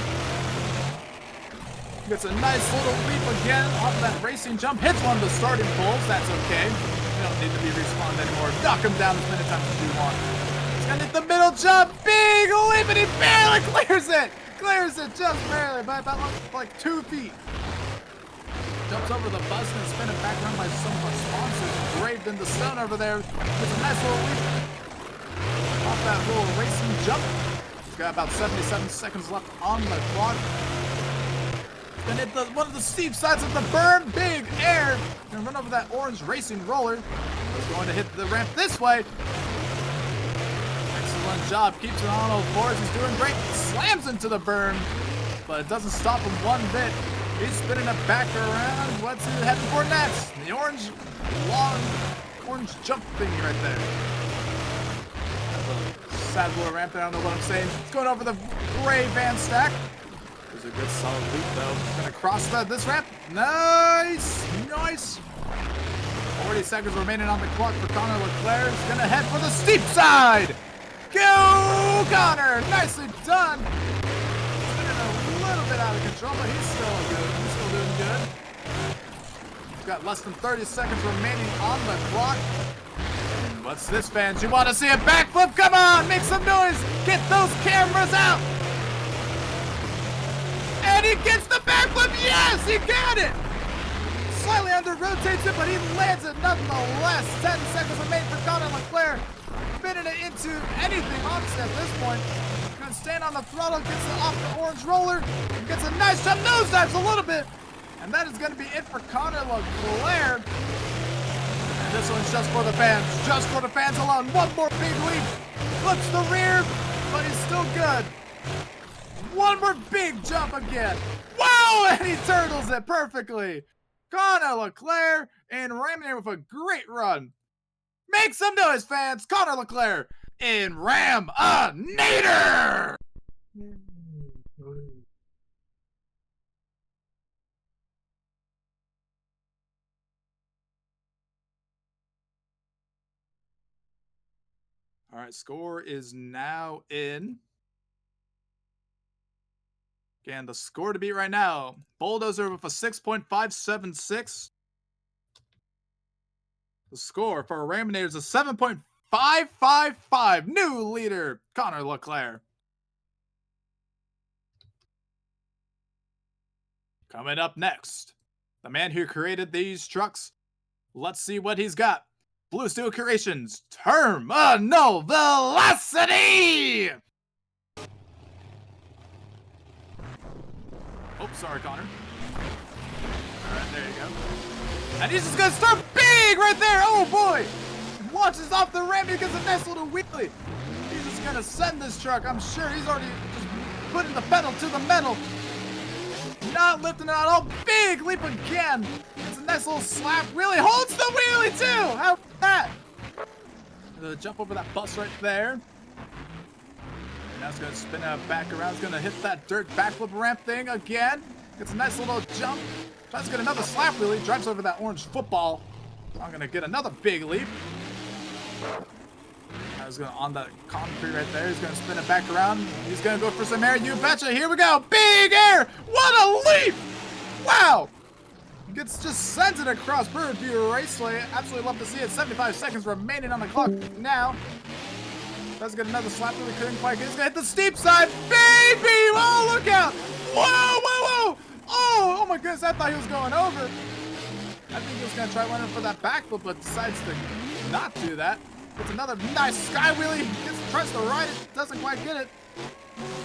Gets a nice little leap again off that racing jump. Hits one of the starting poles. That's okay. You don't need to be respawned anymore. Knock him down as many times as you want. He's gonna hit the middle jump. Big leap, and he barely clears it. Clears it just barely by about like 2 feet. Jumps over the bus and spin it back around by some of our sponsors engraved in the stone over there. Gets a nice little leap off that little racing jump. He's got about 77 seconds left on the clock. Gonna hit one of the steep sides of the burn. Big air. Gonna run over that orange racing roller. He's going to hit the ramp this way. Excellent job. Keeps it on all fours. He's doing great. Slams into the burn, but it doesn't stop him one bit. He's spinning it back around. What's he heading for next? The orange, long, orange jump thingy right there. That's a sad little ramp there. I don't know what I'm saying. It's going over the gray van stack. There's a good solid leap though. Gonna cross this ramp. Nice! Nice! 40 seconds remaining on the clock for Connor Leclerc. He's gonna head for the steep side! Go, Connor! Nicely done! Spinning a little bit out of control, but he's still good. He's still doing good. He's got less than 30 seconds remaining on the clock. And what's this, fans? You want to see a backflip? Come on! Make some noise! Get those cameras out! And he gets the backflip. Yes, he got it. Slightly under rotates it, but he lands it nonetheless. 10 seconds remain for Connor Leclerc. Spinning it into anything, honestly, at this point. Gonna stand on the throttle, gets it off the orange roller, and gets a nice jump, nosedives a little bit. And that is gonna be it for Connor Leclerc. And this one's just for the fans. Just for the fans alone. One more big leap. Flips the rear, but he's still good. One more big jump again. Wow, and he turtles it perfectly. Connor Leclerc and ramming with a great run. Make some noise, fans. Connor Leclerc in Ram-a-Nator. All right, score is now in. Again, the score to beat right now, Bulldozer with a 6.576. The score for Ram-a-Nator is a 7.555. New leader, Connor Leclerc. Coming up next, the man who created these trucks. Let's see what he's got. Blue Steel Creations, Terminal Velocity! Oh, sorry, Connor. Alright, there you go. And he's just gonna start big right there! Oh boy! Launches off the ramp, he gets a nice little wheelie. He's just gonna send this truck. I'm sure he's already just putting the pedal to the metal. Not lifting it at all. Big leap again. It's a nice little slap wheelie. Holds the wheelie too! How about that? Gonna jump over that bus right there. And now it's gonna spin back around. It's gonna hit that dirt backflip ramp thing again. Gets a nice little jump. Tries to get another slap wheelie. Drives over that orange football. I'm gonna get another big leap. Now he's gonna on that concrete right there. He's gonna spin it back around. He's gonna go for some air. You betcha. Here we go. Big air. What a leap! Wow. Gets just sent it across Birdview Raceway. Absolutely love to see it. 75 seconds remaining on the clock now. Does get another slap wheelie. Couldn't quite get. He's gonna hit the steep side. Baby! Oh, look out! Whoa, whoa, whoa! Oh my goodness, I thought he was going over. I think he was gonna try running for that backflip, but decides to not do that. Gets another nice sky wheelie. Tries to ride it, doesn't quite get it.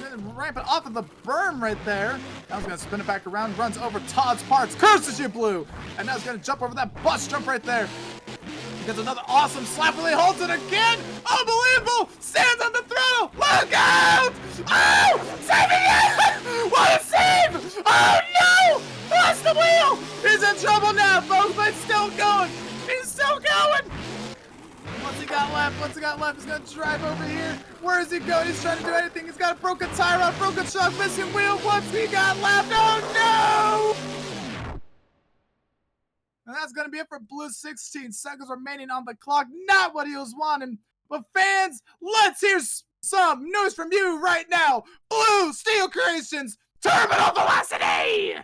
Gonna ramp it off of the berm right there. Now he's gonna spin it back around, runs over Todd's parts. Curses you, Blue! And now he's gonna jump over that bus jump right there. He gets another awesome slap wheelie, holds it again. Unbelievable! Stands on the throttle. Look out! Oh! Saving it! What a save! Oh no! Lost the wheel! He's in trouble now, folks, but he's still going. He's still going. What's he got left? What's he got left? He's gonna drive over here. Where is he going? He's trying to do anything. He's got a broken tire out, broken shock, missing wheel. What's he got left? Oh no! And that's going to be it for Blue. 16 seconds remaining on the clock. Not what he was wanting. But fans, let's hear some news from you right now. Blue Steel Creations, Terminal Velocity!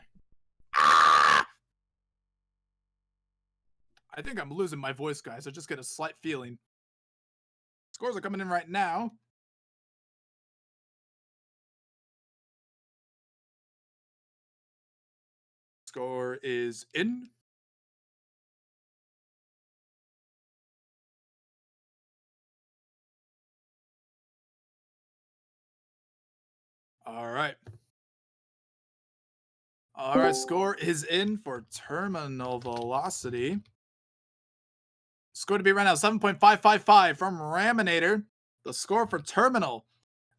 I think I'm losing my voice, guys. I just get a slight feeling. Scores are coming in right now. Score is in. All right. All right, score is in for terminal velocity. Score to be right now 7.555 from Raminator. The score for terminal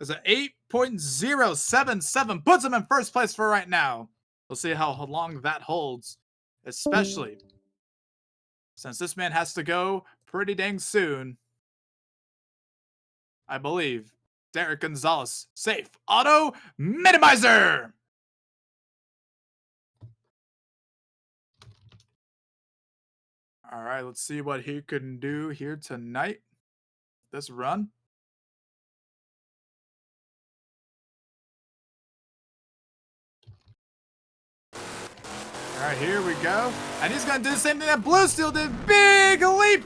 is an 8.077. Puts him in first place for right now. We'll see how long that holds, especially since this man has to go pretty dang soon. I believe Derek Gonzalez, safe auto minimizer. All right, let's see what he can do here tonight. This run. All right, here we go. And he's going to do the same thing that Blue Steel did. Big leap.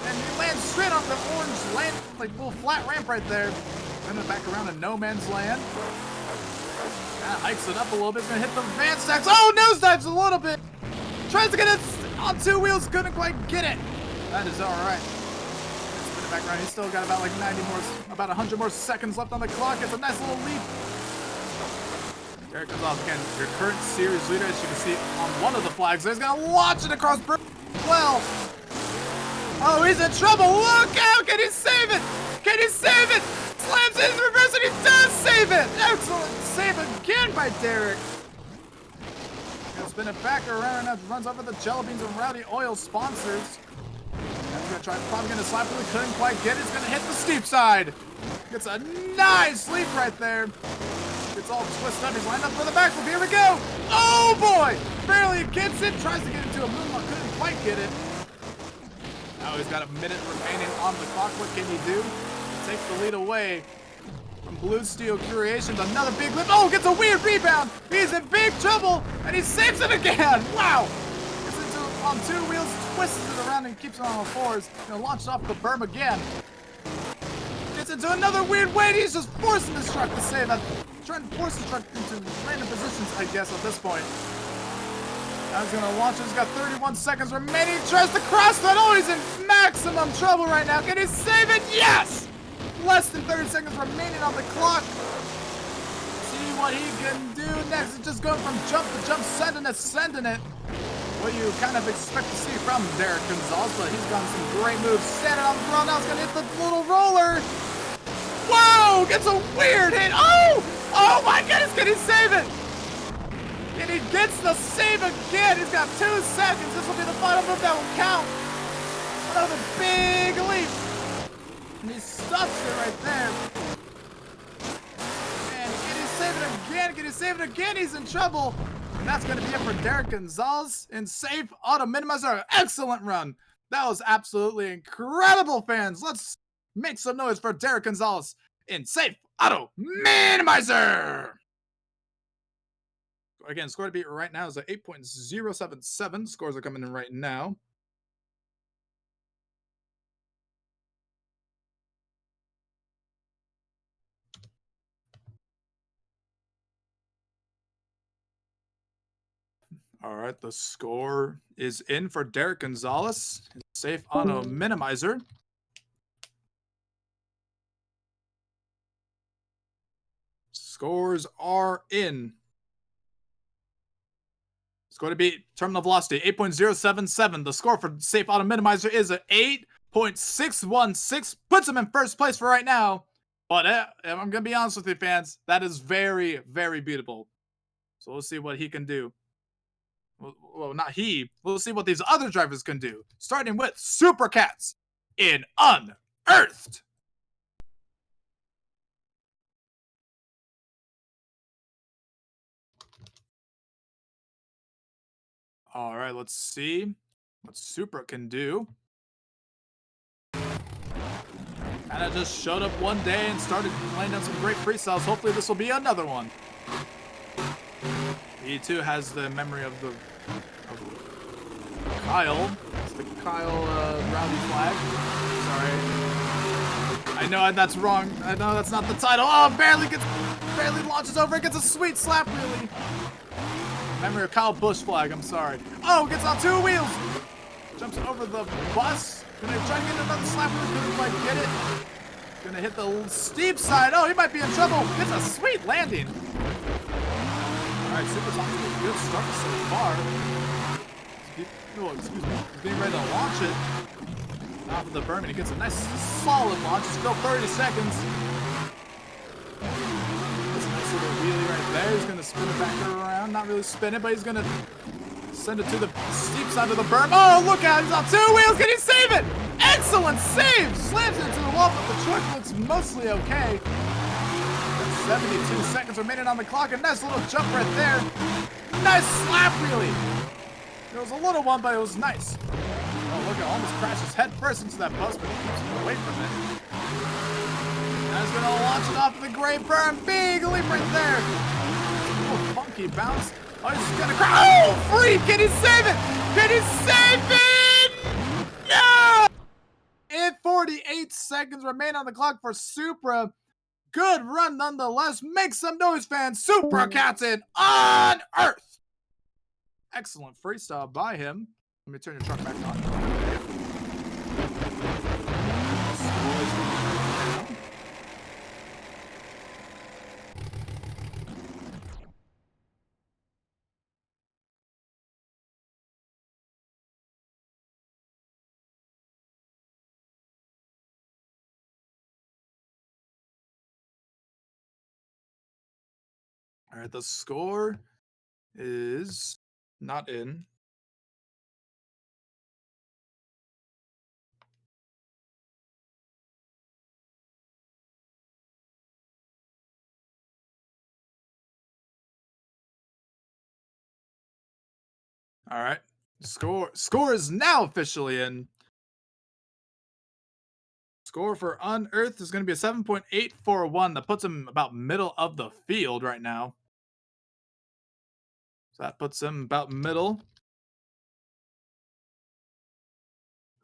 And he lands straight on the orange land, like little flat ramp right there. Then back around to no man's land. Kind of hikes it up a little bit. He's going to hit the van stacks. Oh, nosedives a little bit. Tries to get it on two wheels. Couldn't quite get it. That is all right. Spin it back around. He's still got about like 90 more, about 100 more seconds left on the clock. It's a nice little leap. Derek Gonzalez, again, your current series leader, as you can see on one of the flags. He's going to launch it across Birdview as well. Oh, he's in trouble. Look out. Can he save it? Can he save it? Slams in reverse and he does save it. Excellent save again by Derek. Gonna spin it back around and runs over the Jello Beans and Rowdy Oil sponsors. That's gonna try, probably gonna slap it. Couldn't quite get it. It's gonna hit the steep side. Gets a nice leap right there. It's all twisted up. He's lined up for the backflip. Here we go. Oh boy! Barely gets it. Tries to get into a moonwalk. Couldn't quite get it. Now he's got a minute remaining on the clock. What can he do? Take the lead away from Blue Steel Creations. Another big lift. Oh, gets a weird rebound. He's in big trouble, and he saves it again. Wow! Gets into on two wheels, twists it around, and keeps it on all fours. Gonna launch off the berm again. Gets into another weird weight. He's just forcing this truck to save it. Trying to force the truck into random positions, I guess, at this point. Now he's gonna launch it. He's got 31 seconds remaining. He tries to cross that. Oh, he's in maximum trouble right now. Can he save it? Yes! Less than 30 seconds remaining on the clock. See what he can do next. It's just going from jump to jump, sending it. What you kind of expect to see from Derek Gonzalez, but he's got some great moves. Standing on the ground now. He's gonna hit the little roller. Whoa! Gets a weird hit. Oh! Oh my goodness! Can he save it? And he gets the save again. He's got 2 seconds. This will be the final move that will count. Another big leap. And he stops it right there. And can he save it again? Can he save it again? He's in trouble. And that's going to be it for Derek Gonzalez in Safe Auto Minimizer. Excellent run. That was absolutely incredible, fans. Let's make some noise for Derek Gonzalez in Safe Auto Minimizer. Again, score to beat right now is at 8.077. Scores are coming in right now. All right, the score is in for Derek Gonzalez. Safe Auto Minimizer. Scores are in. It's going to be terminal velocity, 8.077. The score for Safe Auto Minimizer is at 8.616. Puts him in first place for right now. But I'm going to be honest with you, fans. That is very, very beatable. So we'll see what he can do. Well, not he. We'll see what these other drivers can do. Starting with Super Cats in Unearthed. All right, let's see what Supra can do. Kind of just showed up one day and started laying down some great freestyles. Hopefully this will be another one. He too has the memory of the Kyle. It's the Kyle Rowdy flag. Sorry. I know that's wrong. I know that's not the title. Oh, barely launches over. It gets a sweet slap wheelie. Memory of Kyle Busch flag. I'm sorry. Oh, gets on 2 wheels. Jumps over the bus. Gonna try to get another slap wheelie. Couldn't quite get it. Gonna hit the steep side. Oh, he might be in trouble. Gets a sweet landing. All right, Super's off to a good start so far. Oh, excuse me. He's getting ready to launch it. Off of the berm, and he gets a nice solid launch. Still 30 seconds. That's a nice little wheelie right there. He's gonna spin it back around. Not really spin it, but he's gonna send it to the steep side of the berm. Oh, look out! He's on 2 wheels. Can he save it? Excellent save! Slams it into the wall, but the truck looks mostly okay. 72 seconds remaining on the clock. A nice little jump right there. Nice slap wheelie. It was a little one, but it was nice. Oh, look, it almost crashes head first into that bus, but he keeps away from it. Now he's going to launch it off of the gray berm. Big leap right there. A little funky bounce. Oh, he's going to crash. Oh, free! Can he save it? Can he save it? No! 48 seconds remain on the clock for Supra. Good run nonetheless. Make some noise, fans. Supra Captain on Earth. Excellent freestyle by him. Let me turn your truck back on. All right, the score is not in. All right, score is now officially in. Score for Unearthed is going to be a 7.841. That puts him about middle of the field right now. So that puts him about middle.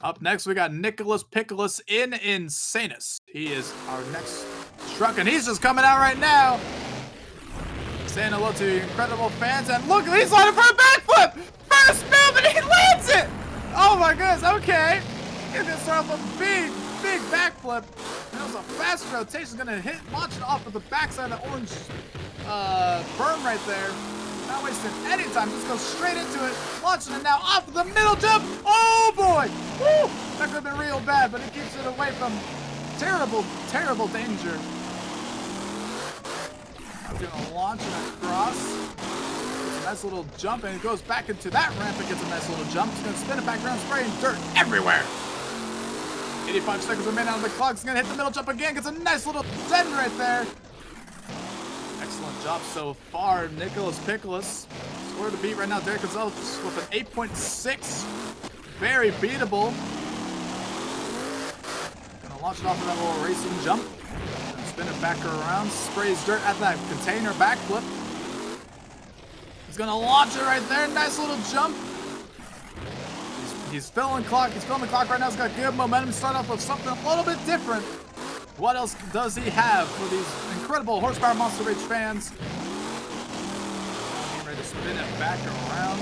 Up next, we got Nicholas Pickles in Insanus. He is our next truck, and he's just coming out right now. Saying hello to the incredible fans, and look, he's lining for a backflip! First move, and he lands it! Oh my goodness, okay. He's gonna start off a big backflip. That was a fast rotation. Gonna launch it off of the backside of the orange berm right there. Not wasting any time. Just go straight into it. Launching it now off of the middle jump. Oh boy! Woo! That could have been real bad, but it keeps it away from terrible danger. I'm gonna launch it across. It's a nice little jump, and it goes back into that ramp. It gets a nice little jump. It's gonna spin it back around, spraying dirt everywhere. 85 seconds remaining on the clock. It's gonna hit the middle jump again. Gets a nice little bend right there. Excellent job so far, Nicholas Pickles. Score to beat right now. Derek Gonzalez with an 8.6. Very beatable. Gonna launch it off of that little racing jump. Spin it back around. Sprays dirt at that container backflip. He's gonna launch it right there. Nice little jump. He's filling the clock. He's filling the clock right now. He's got good momentum. Start off with something a little bit different. What else does he have for these incredible Horsepower Monster Rage fans? Getting ready to spin it back around.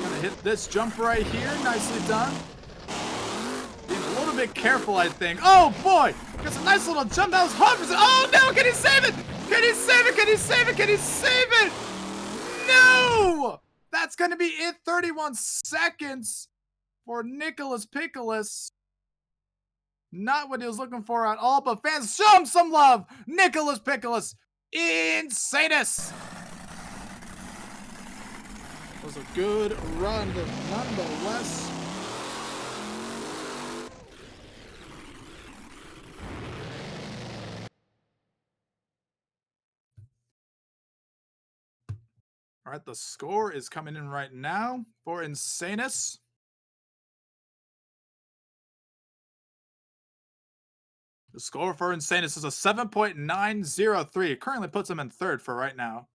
Gonna hit this jump right here. Nicely done. Being a little bit careful, I think. Oh boy! Gets a nice little jump. That was 100%. Oh no! Can he save it? Can he save it? Can he save it? Can he save it? No! That's gonna be it. 31 seconds for Nicholas Pickles. Not what he was looking for at all, but fans, show him some love. Nicholas Pickles, Insanus. Was a good run, nonetheless. All right, the score is coming in right now for Insanus. The score for Insanus is a 7.903. It currently puts him in third for right now.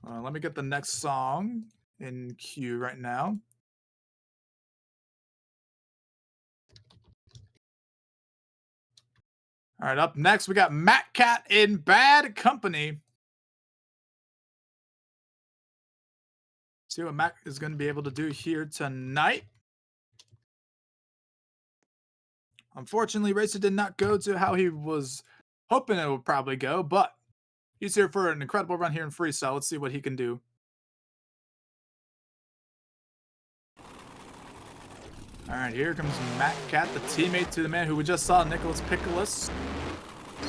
Let me get the next song in queue right now. All right, up next we got Matt Cat in Bad Company. See what Matt is going to be able to do here tonight. Unfortunately, Racer did not go to how he was hoping it would probably go, but he's here for an incredible run here in freestyle. Let's see what he can do. All right, here comes Matt Cat, the teammate to the man who we just saw, Nicholas Picolis.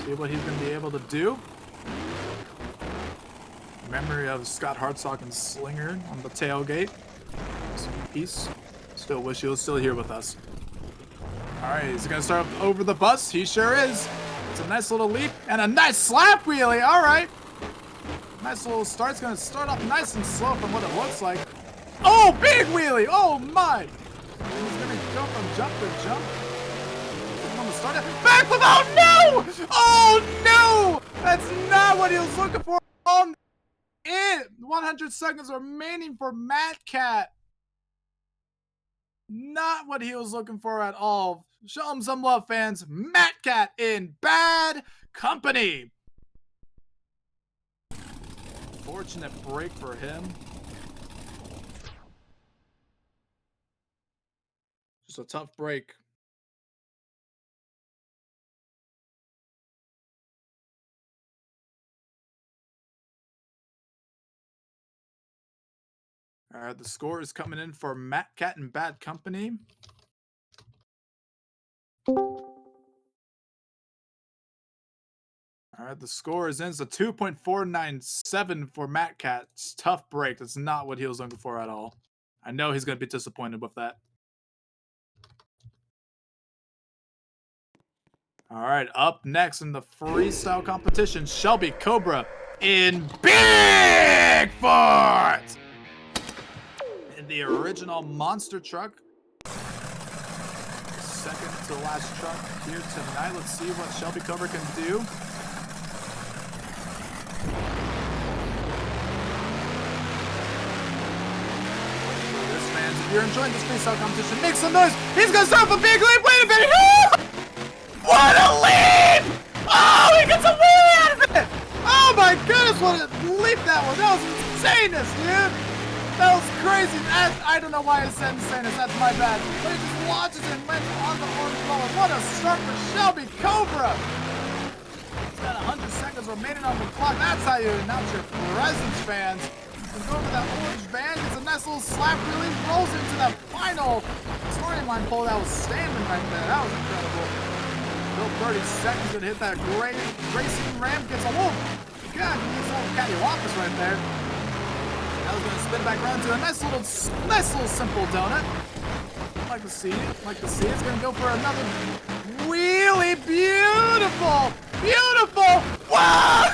See what he's going to be able to do. Memory of Scott Hartsock and Slinger on the tailgate. Peace. Still wish he was still here with us. All right, is he going to start over the bus? He sure is. It's a nice little leap and a nice slap wheelie. All right. Nice little start. It's going to start off nice and slow from what it looks like. Oh, big wheelie. Oh, my. And he's going to go from jump to jump. On the start. Backflip. Oh, no. Oh, no. That's not what he was looking for. Oh, it. 100 seconds remaining for Matt Cat. Not what he was looking for at all. Show him some love, fans. Matt Cat in Bad Company. Fortunate break for him. Just a tough break. All right, the score is coming in for Matt Cat and Bad Company. All right, the score is in. It's a 2.497 for Matt Cat. It's tough break. That's not what he was looking for at all. I know he's going to be disappointed with that. All right, up next in the freestyle competition, Shelby Cobra in Bigfoot! In the original monster truck. Second to last truck here tonight. Let's see what Shelby Cobra can do. This, fans, if you're enjoying this freestyle competition, make some noise. He's gonna start off a big leap. Wait a minute. What a leap! Oh, he gets a wheelie out of it! Oh my goodness, what a leap that was! That was insaneness, dude! That was crazy. I don't know why I said insaneness. That's my bad. But he just launches and lands on the orange ball. What a start for Shelby Cobra! He's got 100 seconds remaining on the clock. That's how you announce your presence, fans. He's going to that orange van, gets a nice little slap wheelie, rolls into that final storyline pole that was standing right there. That was incredible. Still 30 seconds to hit that great racing ramp. Gets a little, God, he gets a little cattywampus right there. Now he's gonna spin back around to a nice little simple donut. Like to see it. Like to see it. It's gonna go for another wheelie. Beautiful, beautiful. Wow!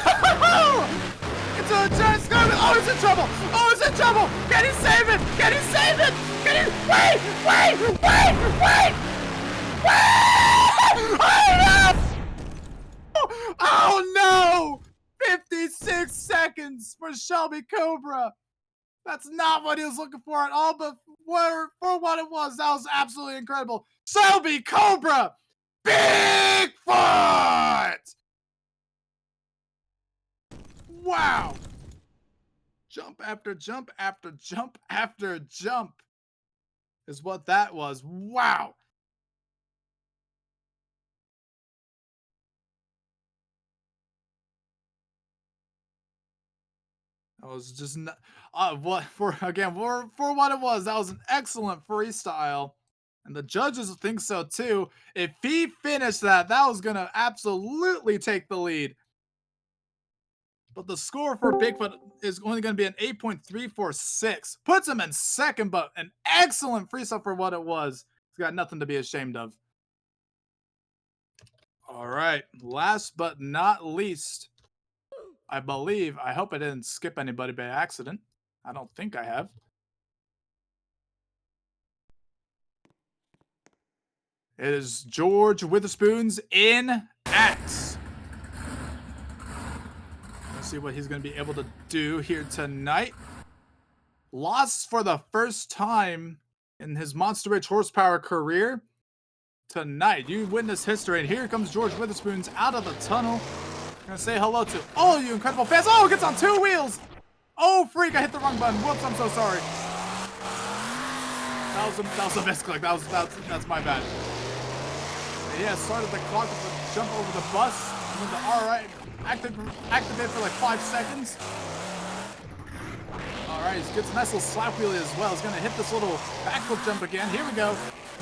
Into a giant scarlet. Oh, he's in trouble. Oh, he's in trouble. Can he save it? Can he save it? Can he? Wait! Oh no! 56 seconds for Shelby Cobra. That's not what he was looking for at all, but for what it was, that was absolutely incredible. Shelby Cobra! Bigfoot! Wow! Jump after jump after jump after jump is what that was. Wow! That was just not, for what it was. That was an excellent freestyle, and the judges think so too. If he finished that, that was gonna absolutely take the lead. But the score for Bigfoot is only going to be an 8.346. Puts him in second, but an excellent freestyle for what it was. He's got nothing to be ashamed of. All right, last but not least. I hope I didn't skip anybody by accident. I don't think I have. It is George Witherspoon's in X. see what he's going to be able to do here tonight. Lost for the first time in his Monster Rage horsepower career. Tonight, you witness history, and here comes George Witherspoon's out of the tunnel. Gonna say hello to all you incredible fans. Oh, it gets on 2 wheels! Oh, freak, I hit the wrong button. Whoops, I'm so sorry. That was a misclick. That's my bad. Yeah, started the clock with the jump over the bus, and then the R-right activate for like 5 seconds. Alright, he gets a nice little slap wheelie as well. He's gonna hit this little backflip jump again. Here we go.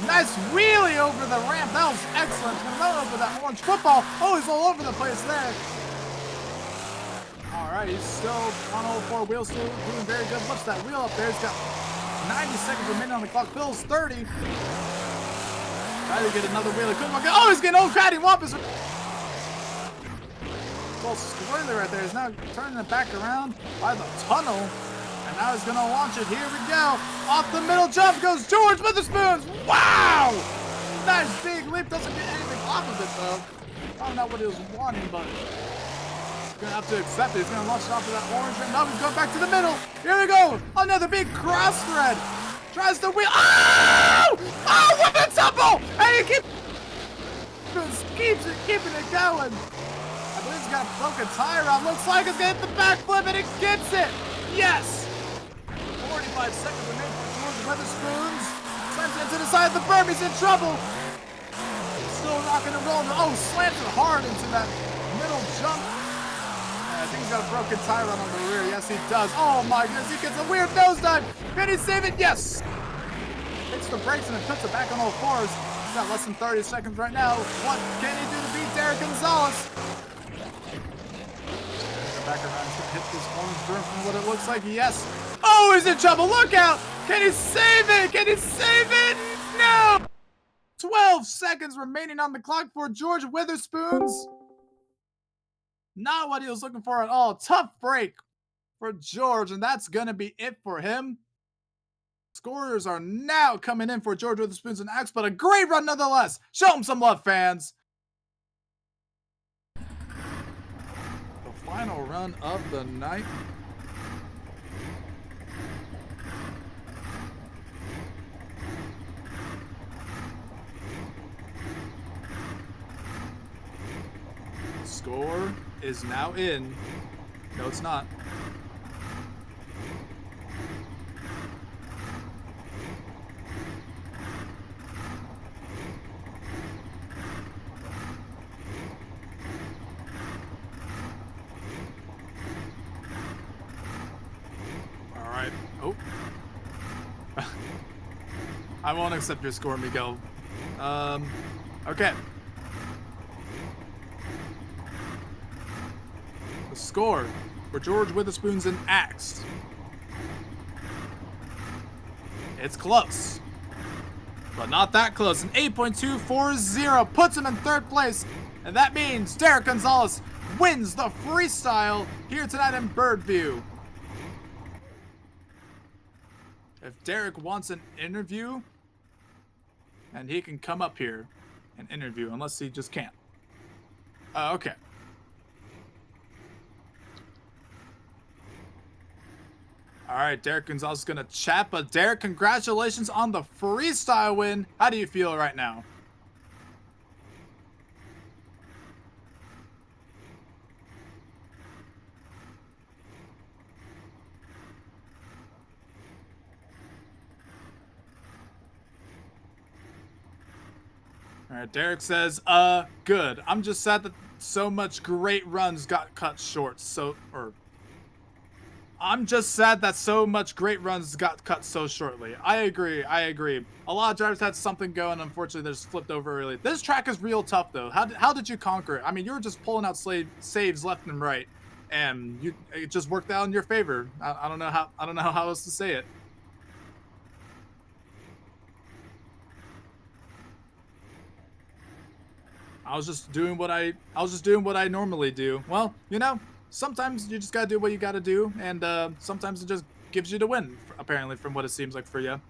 Nice wheelie over the ramp. That was excellent. He's gonna run over that orange football. Oh, he's all over the place there. Alright, he's still on all 4 wheels, still doing very good. Lifts that wheel up there. He's got 90 seconds remaining on the clock. Bill's 30. Try to get another wheelie. Oh, he's getting old Craddy Wampus. Little squirrely right there. He's now turning it back around by the tunnel. And now he's going to launch it. Here we go. Off the middle jump goes George Witherspoons. Wow! Nice big leap. Doesn't get anything off of it, though. Probably not what he was wanting, but he's going to have to accept it. He's going to launch it off of that orange rim. Now he's going back to the middle. Here we go. Another big cross thread. Tries to wheel. Oh! Oh, what a tumble! And he keeps keeping it going. I believe he's got a broken tire out. Looks like it's going to hit the backflip, and it gets it. Yes! 45 seconds remaining for George Witherspoons. Slams into the side of the berm. He's in trouble. Still rocking and rolling. Oh, slams it hard into that middle jump. And I think he's got a broken tire on the rear. Yes, he does. Oh my goodness, he gets a weird nosedive. Can he save it? Yes! Hits the brakes and then puts it back on all 4s. He's got less than 30 seconds right now. What can he do to beat Derek Gonzalez? Back around, he's gonna hit this orange berm from what it looks like. Yes. Oh, he's in trouble. Look out. Can he save it? Can he save it? No. 12 seconds remaining on the clock for George Witherspoons. Not what he was looking for at all. Tough break for George, and that's going to be it for him. Scorers are now coming in for George Witherspoons and Axe, but a great run nonetheless. Show him some love, fans. Final run of the night. Score is now in. No, it's not. Oh. I won't accept your score, Miguel. Okay. The score for George Witherspoons and Axe. It's close. But not that close. An 8.240 puts him in 3rd place. And that means Derek Gonzalez wins the freestyle here tonight in Birdview. If Derek wants an interview, and he can come up here and interview, unless he just can't. Okay. All right, Derek Gonzalez is going to chat, but Derek, congratulations on the freestyle win. How do you feel right now? All right, Derek says, good. I'm just sad that so much great runs got cut short. I'm just sad that so much great runs got cut so shortly. I agree. A lot of drivers had something going. Unfortunately, they just flipped over early. This track is real tough, though. How did you conquer it? I mean, you were just pulling out saves left and right, and it just worked out in your favor. I don't know how else to say it. I was just doing what I normally do. Well, you know, sometimes you just gotta do what you gotta do, and sometimes it just gives you the win. Apparently, from what it seems like for you. And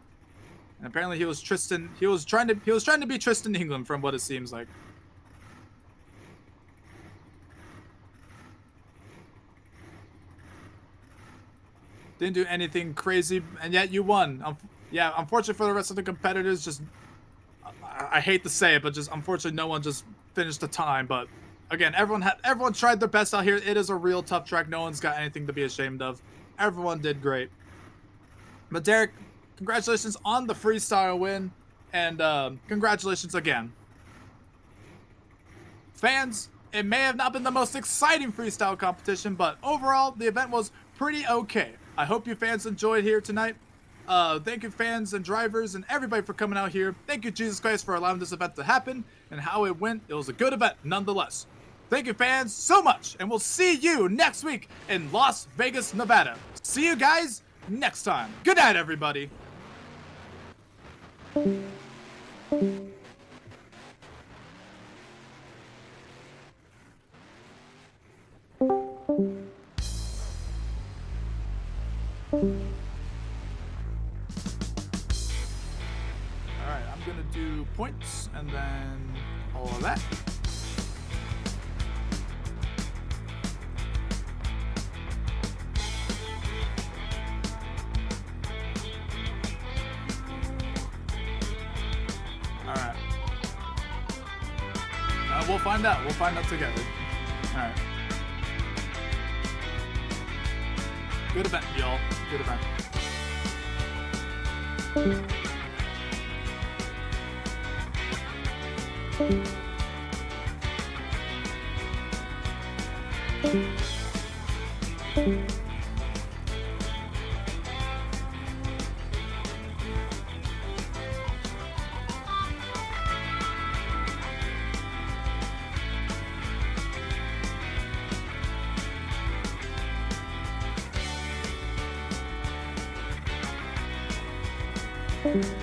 apparently, he was trying to be Tristan England, from what it seems like. Didn't do anything crazy, and yet you won. Yeah, unfortunately for the rest of the competitors, just I hate to say it, but just unfortunately no one just finished the time. But again, everyone tried their best out here. It is a real tough track. No one's got anything to be ashamed of. Everyone did great. But Derek, congratulations on the freestyle win, and congratulations again. Fans, it may have not been the most exciting freestyle competition, but overall, the event was pretty okay. I hope you fans enjoyed here tonight. Thank you fans and drivers and everybody for coming out here. Thank you Jesus Christ for allowing this event to happen, and how it went. It was a good event nonetheless. Thank you fans so much, and we'll see you next week in Las Vegas, Nevada. See you guys next time. Good night, everybody. Alright, I'm gonna do points and then all of that. Alright. We'll find out. We'll find out together. Alright. Good event, y'all. Good event. Thank you.